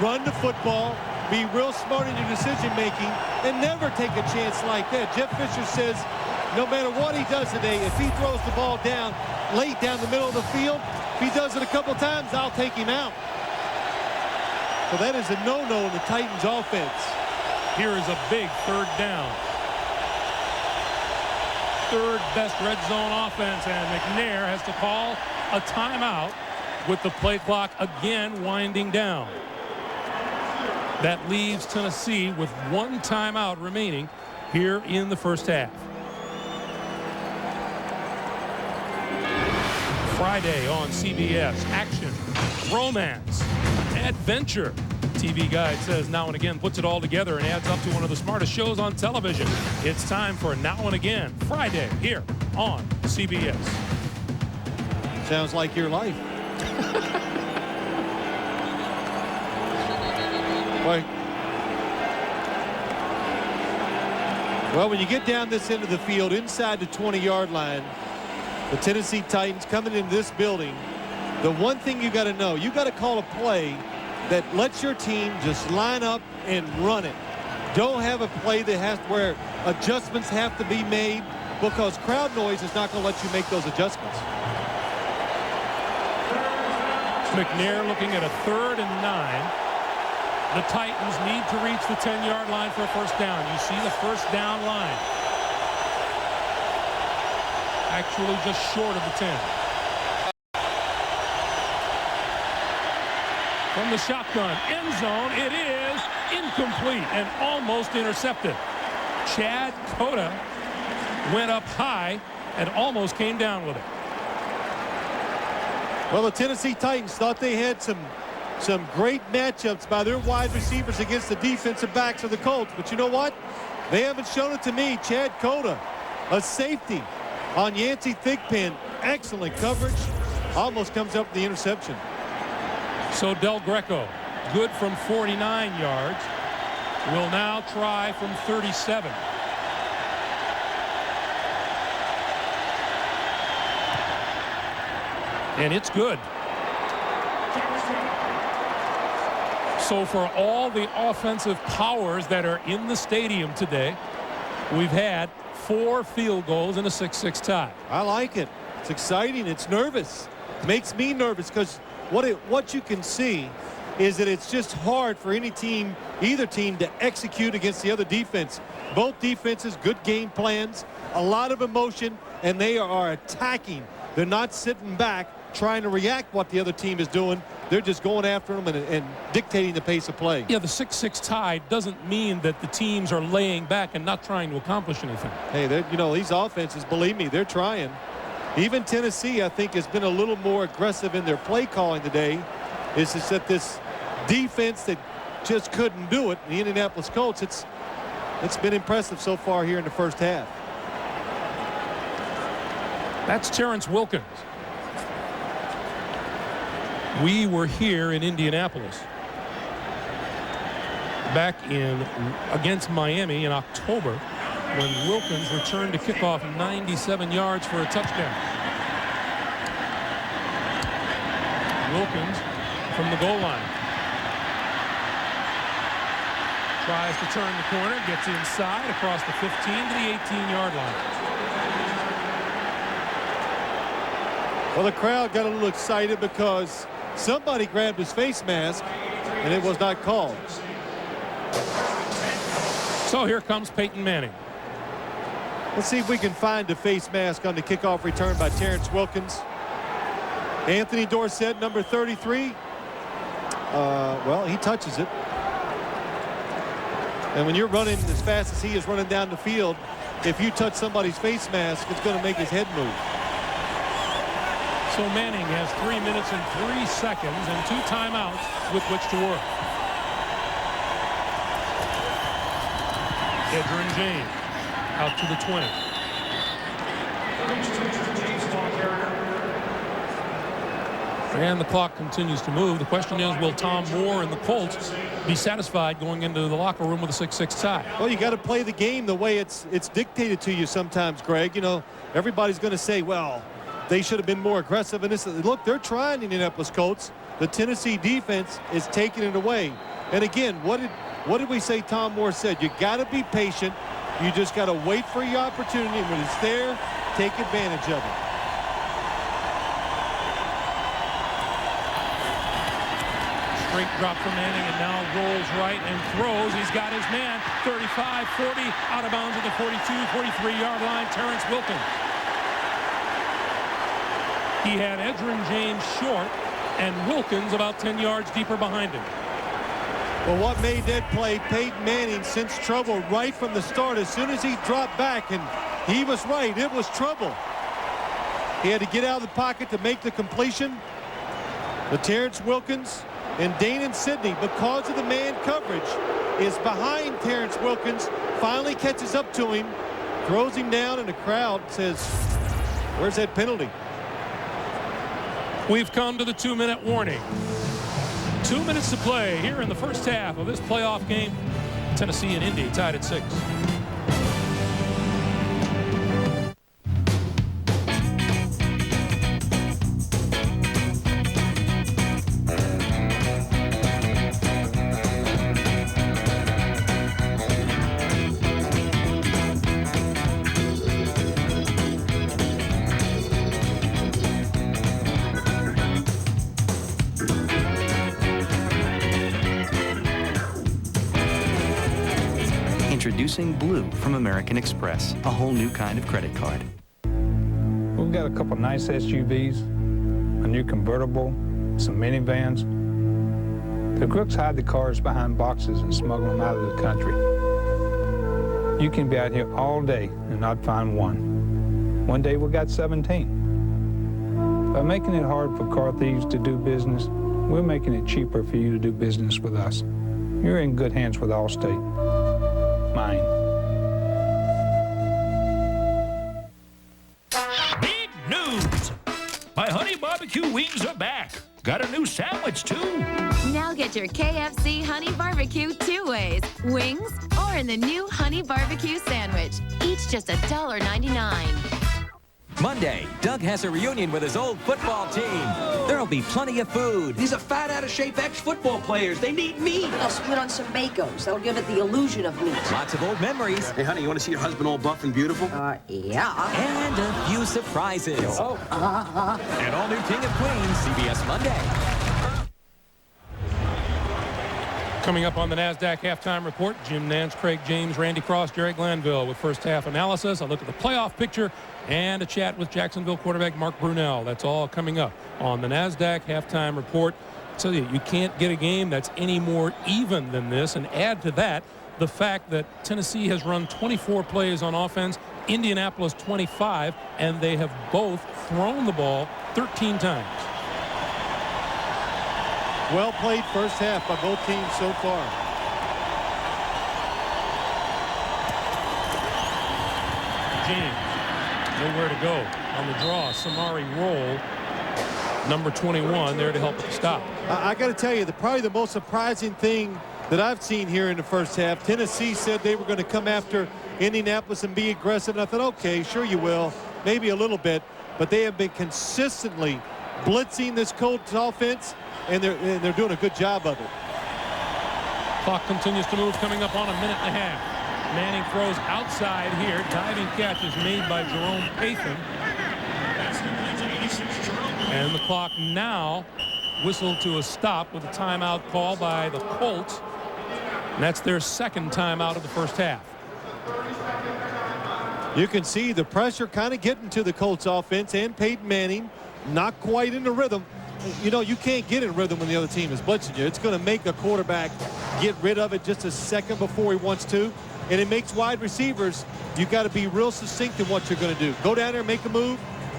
run the football, be real smart in your decision making, and never take a chance like that. Jeff Fisher says no matter what he does today, if he throws the ball down late down the middle of the field, if he does it a couple times, I'll take him out. So that is a no-no in the Titans offense. Here is a big third down. Third best red zone offense, and McNair has to call a timeout with the play clock again winding down. That leaves Tennessee with one timeout remaining here in the first half. Friday on CBS, action, romance, adventure. TV Guide says Now and Again puts it all together and adds up to one of the smartest shows on television. It's time for Now and Again, Friday, here on CBS. Sounds like your life. Well, when you get down this end of the field inside the 20-yard line, the Tennessee Titans coming into this building, the one thing you got to know, you got to call a play that lets your team just line up and run it. Don't have a play that where adjustments have to be made, because crowd noise is not going to let you make those adjustments. McNair looking at a 3rd and 9. The Titans need to reach the 10-yard line for a first down. You see the first down line. Actually just short of the 10. From the shotgun, end zone, it is incomplete and almost intercepted. Chad Cota went up high and almost came down with it. Well, the Tennessee Titans thought they had some great matchups by their wide receivers against the defensive backs of the Colts. But you know what? They haven't shown it to me. Chad Cota, a safety on Yancey Thigpen. Excellent coverage. Almost comes up with the interception. So Del Greco, good from 49 yards, will now try from 37. And it's good. So for all the offensive powers that are in the stadium today, we've had 4 field goals and a 6-6 tie. I like it. It's exciting. It's nervous. Makes me nervous because what you can see is that it's just hard for any team, either team, to execute against the other defense. Both defenses, good game plans, a lot of emotion, and they are attacking. They're not sitting back trying to react what the other team is doing. They're just going after them and dictating the pace of play. Yeah, the 6-6 tie doesn't mean that the teams are laying back and not trying to accomplish anything. Hey, these offenses, believe me, they're trying. Even Tennessee, I think, has been a little more aggressive in their play calling today. It's just that this defense that just couldn't do it, the Indianapolis Colts, it's been impressive so far here in the first half. That's Terrence Wilkins. We were here in Indianapolis back against Miami in October when Wilkins returned to kickoff 97 yards for a touchdown. Wilkins from the goal line. Tries to turn the corner, gets inside across the 15 to the 18-yard line. Well, the crowd got a little excited because somebody grabbed his face mask and it was not called. So here comes Peyton Manning. Let's see if we can find a face mask on the kickoff return by Terrence Wilkins. Anthony Dorsett, number 33. Well, he touches it. And when you're running as fast as he is running down the field, if you touch somebody's face mask, it's going to make his head move. So Manning has 3 minutes and 3 seconds and 2 timeouts with which to work. Edgerrin James out to the 20. And the clock continues to move. The question is, will Tom Moore and the Colts be satisfied going into the locker room with a 6-6 tie? Well, you got to play the game the way it's dictated to you sometimes, Greg. You know, everybody's going to say, well, they should have been more aggressive in this. Look, they're trying, the Indianapolis Colts. The Tennessee defense is taking it away. And again, what did we say Tom Moore said? You got to be patient. You just got to wait for your opportunity. When it's there, take advantage of it. Straight drop for Manning, and now rolls right and throws. He's got his man. 35, 40, out of bounds at the 42, 43-yard line. Terrence Wilkins. He had Edgerrin James short and Wilkins about 10 yards deeper behind him. Well, what made that play? Peyton Manning sensed trouble right from the start. As soon as he dropped back, and he was right, it was trouble. He had to get out of the pocket to make the completion. But Terrence Wilkins and Danon Sidney, because of the man coverage, is behind Terrence Wilkins, finally catches up to him, throws him down, and the crowd says, where's that penalty? We've come to the 2-minute warning. 2 minutes to play here in the first half of this playoff game. Tennessee and Indy tied at 6. Introducing Blue from American Express, a whole new kind of credit card. We've got a couple nice SUVs, a new convertible, some minivans. The crooks hide the cars behind boxes and smuggle them out of the country. You can be out here all day and not find one. One day we got 17. By making it hard for car thieves to do business, we're making it cheaper for you to do business with us. You're in good hands with Allstate. Mine. Big news! My honey barbecue wings are back. Got a new sandwich, too. Now get your KFC Honey Barbecue 2 ways. Wings or in the new Honey Barbecue sandwich. Each just $1.99. Monday, Doug has a reunion with his old football team. There'll be plenty of food. These are fat, out-of-shape ex-football players. They need meat. I'll split on some Makos. That'll give it the illusion of meat. Lots of old memories. Hey, honey, you want to see your husband all buff and beautiful? Yeah. And a few surprises. Oh. An all-new King of Queens, CBS Monday. Coming up on the NASDAQ halftime report, Jim Nantz, Craig James, Randy Cross, Jerry Glanville with first half analysis, a look at the playoff picture, and a chat with Jacksonville quarterback Mark Brunell. That's all coming up on the NASDAQ halftime report. I tell you, you can't get a game that's any more even than this, and add to that the fact that Tennessee has run 24 plays on offense, Indianapolis 25, and they have both thrown the ball 13 times. Well played first half by both teams so far. James, nowhere to go on the draw. Samari roll, number 21, there to help at the stop. I got to tell you, probably the most surprising thing that I've seen here in the first half, Tennessee said they were going to come after Indianapolis and be aggressive. And I thought, okay, sure you will, maybe a little bit. But they have been consistently blitzing this Colts offense, and they're doing a good job of it. Clock continues to move, coming up on a minute and a half. Manning throws outside here. Diving catch is made by Jerome Pathan. And the clock now whistled to a stop with a timeout call by the Colts. And that's their second time out of the first half. You can see the pressure kind of getting to the Colts offense, and Peyton Manning not quite in the rhythm. You know, you can't get in rhythm when the other team is blitzing you. It's going to make a quarterback get rid of it just a second before he wants to. And it makes wide receivers, you got to be real succinct in what you're going to do. Go down there, make a move,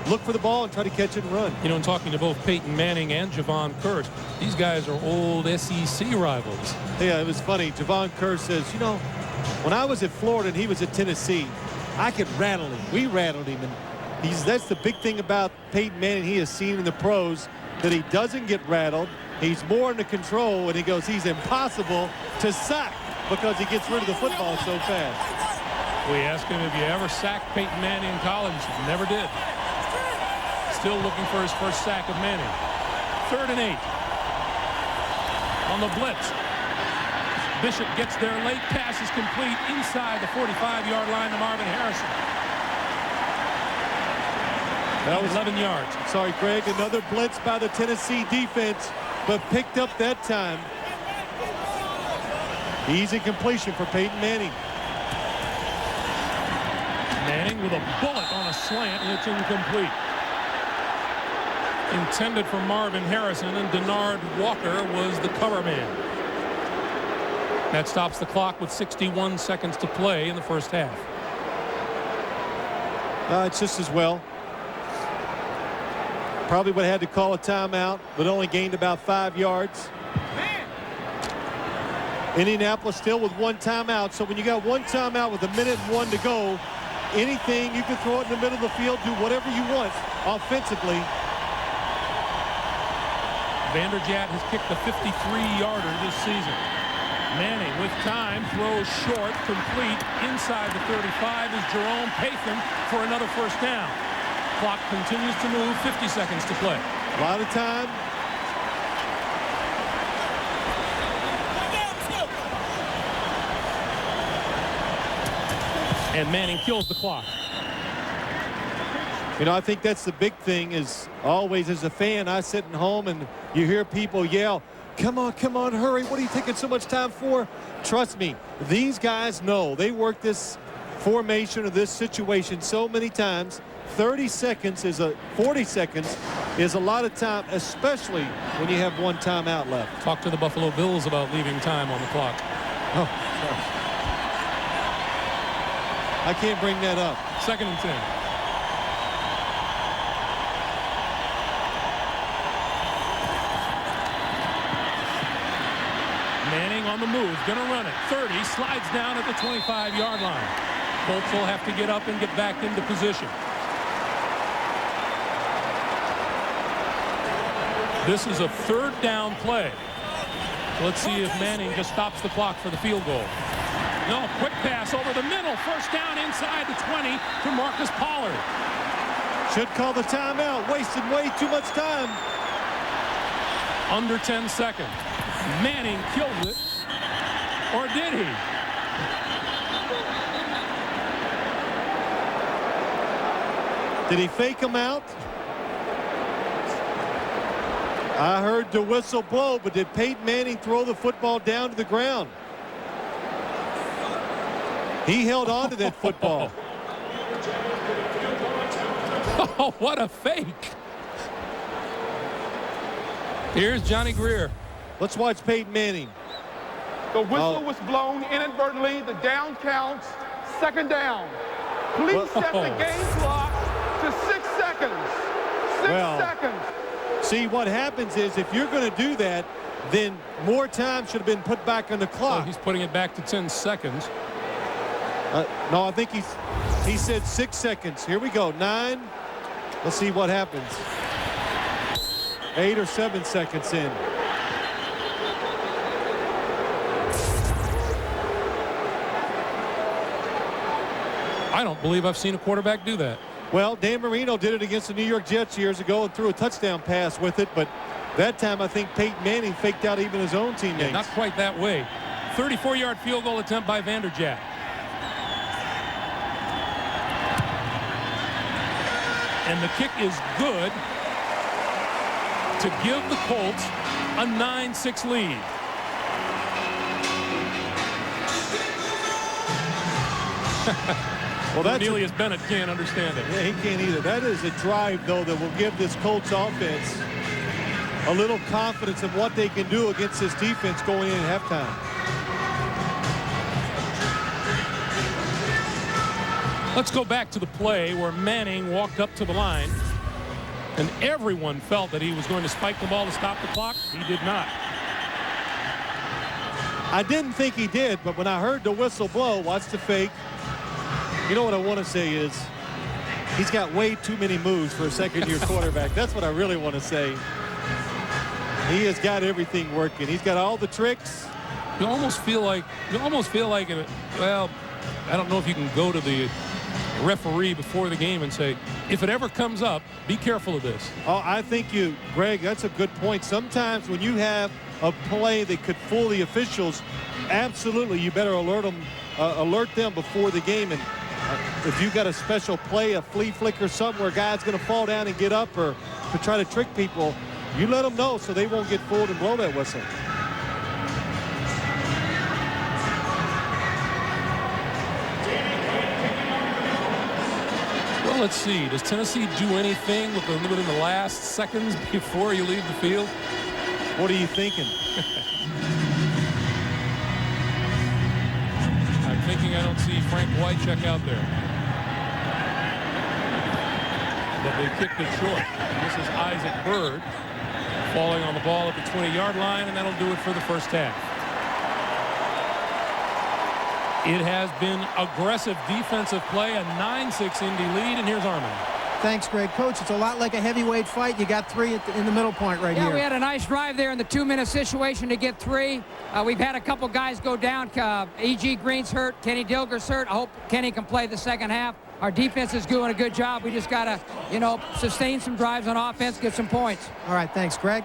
look for the ball, and try to catch it and run. You know, in talking to both Peyton Manning and Javon Curse, these guys are old SEC rivals. Yeah, it was funny. Javon Curse says, you know, when I was at Florida and he was at Tennessee, I could rattle him. We rattled him. And that's the big thing about Peyton Manning he has seen in the pros, that he doesn't get rattled. He's more under control, and he goes, he's impossible to sack because he gets rid of the football so fast. We asked him if you ever sacked Peyton Manning in college. He never did. Still looking for his first sack of Manning. 3rd and 8. On the blitz. Bishop gets there late. Pass is complete inside the 45-yard line to Marvin Harrison. That was 11 yards. Sorry, Greg. Another blitz by the Tennessee defense, but picked up that time. Easy completion for Peyton Manning. Manning with a bullet on a slant, and it's incomplete. Intended for Marvin Harrison, and Denard Walker was the cover man. That stops the clock with 61 seconds to play in the first half. It's just as well. Probably would have had to call a timeout, but only gained about 5 yards. Indianapolis still with 1 timeout. So when you got 1 timeout with 1 minute and 1 to go, anything, you can throw it in the middle of the field, do whatever you want offensively. Vanderjagt has kicked the 53-yarder this season. Manning with time, throws short, complete. Inside the 35 is Jerome Pathan for another first down. Clock continues to move, 50 seconds to play. A lot of time. And Manning kills the clock. You know, I think that's the big thing is always as a fan, I sit at home and you hear people yell, come on, hurry. What are you taking so much time for? Trust me, these guys know. They work this formation or this situation so many times. 40 seconds is a lot of time, especially when you have 1 timeout left. Talk to the Buffalo Bills about leaving time on the clock. Oh, sorry. I can't bring that up. 2nd and 10. Manning on the move, gonna run it. 30, slides down at the 25-yard line. Colts will have to get up and get back into position. This is a 3rd down play. Let's see if Manning just stops the clock for the field goal. No, quick pass over the middle. First down inside the 20 to Marcus Pollard. Should call the timeout. Wasted way too much time. Under 10 seconds. Manning killed it. Or did he? Did he fake him out? I heard the whistle blow, but did Peyton Manning throw the football down to the ground? He held on to that football. Oh, what a fake. Here's Johnny Greer. Let's watch Peyton Manning. The whistle was blown inadvertently. The down counts. 2nd down. Please set the game clock to 6 seconds. 6 seconds. See, what happens is if you're going to do that, then more time should have been put back on the clock. Oh, he's putting it back to 10 seconds. No, I think he said 6 seconds. Here we go. 9. Let's see what happens. 8 or 7 seconds in. I don't believe I've seen a quarterback do that. Well, Dan Marino did it against the New York Jets years ago and threw a touchdown pass with it, but that time I think Peyton Manning faked out even his own teammates. Yeah, not quite that way. 34-yard field goal attempt by Vanderjagt. And the kick is good to give the Colts a 9-6 lead. Well, Cornelius Bennett can't understand it. Yeah, he can't either. That is a drive, though, that will give this Colts offense a little confidence in what they can do against this defense going in at halftime. Let's go back to the play where Manning walked up to the line, and everyone felt that he was going to spike the ball to stop the clock. He did not. I didn't think he did, but when I heard the whistle blow, watch the fake. You know what I want to say is he's got way too many moves for a second-year quarterback. That's what I really want to say. He has got everything working. He's got all the tricks. You almost feel like, well, I don't know if you can go to the referee before the game and say, if it ever comes up, be careful of this. Oh, I think Greg, that's a good point. Sometimes when you have a play that could fool the officials, absolutely, you better alert them before the game. And if you've got a special play, a flea flicker somewhere, guy's going to fall down and get up or to try to trick people, you let them know so they won't get fooled and blow that whistle. Well, let's see. Does Tennessee do anything within the last seconds before you leave the field? What are you thinking? I'm thinking I don't see Frank Wycheck out there. But they kicked it short. This is Isaac Bird falling on the ball at the 20-yard line, and that'll do it for the first half. It has been aggressive defensive play, a 9-6 Indy lead, and here's Armin. Thanks, Greg. Coach, it's a lot like a heavyweight fight. You got three in the middle point right here. Yeah, we had a nice drive there in the 2-minute situation to get three. We've had a couple guys go down. E.G. Green's hurt. Kenny Dilger's hurt. I hope Kenny can play the second half. Our defense is doing a good job. We just got to, sustain some drives on offense, get some points. All right, thanks, Greg.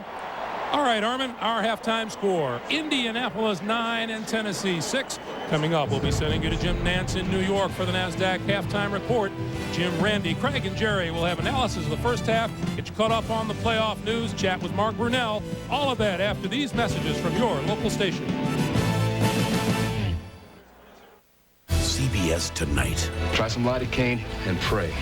All right, Armin, our halftime score. Indianapolis 9 and Tennessee 6. Coming up, we'll be sending you to Jim Nantz in New York for the NASDAQ halftime report. Jim, Randy, Craig, and Jerry will have analysis of the first half, get you caught up on the playoff news, chat with Mark Brunell. All of that after these messages from your local station. CBS Tonight. Try some lidocaine and pray.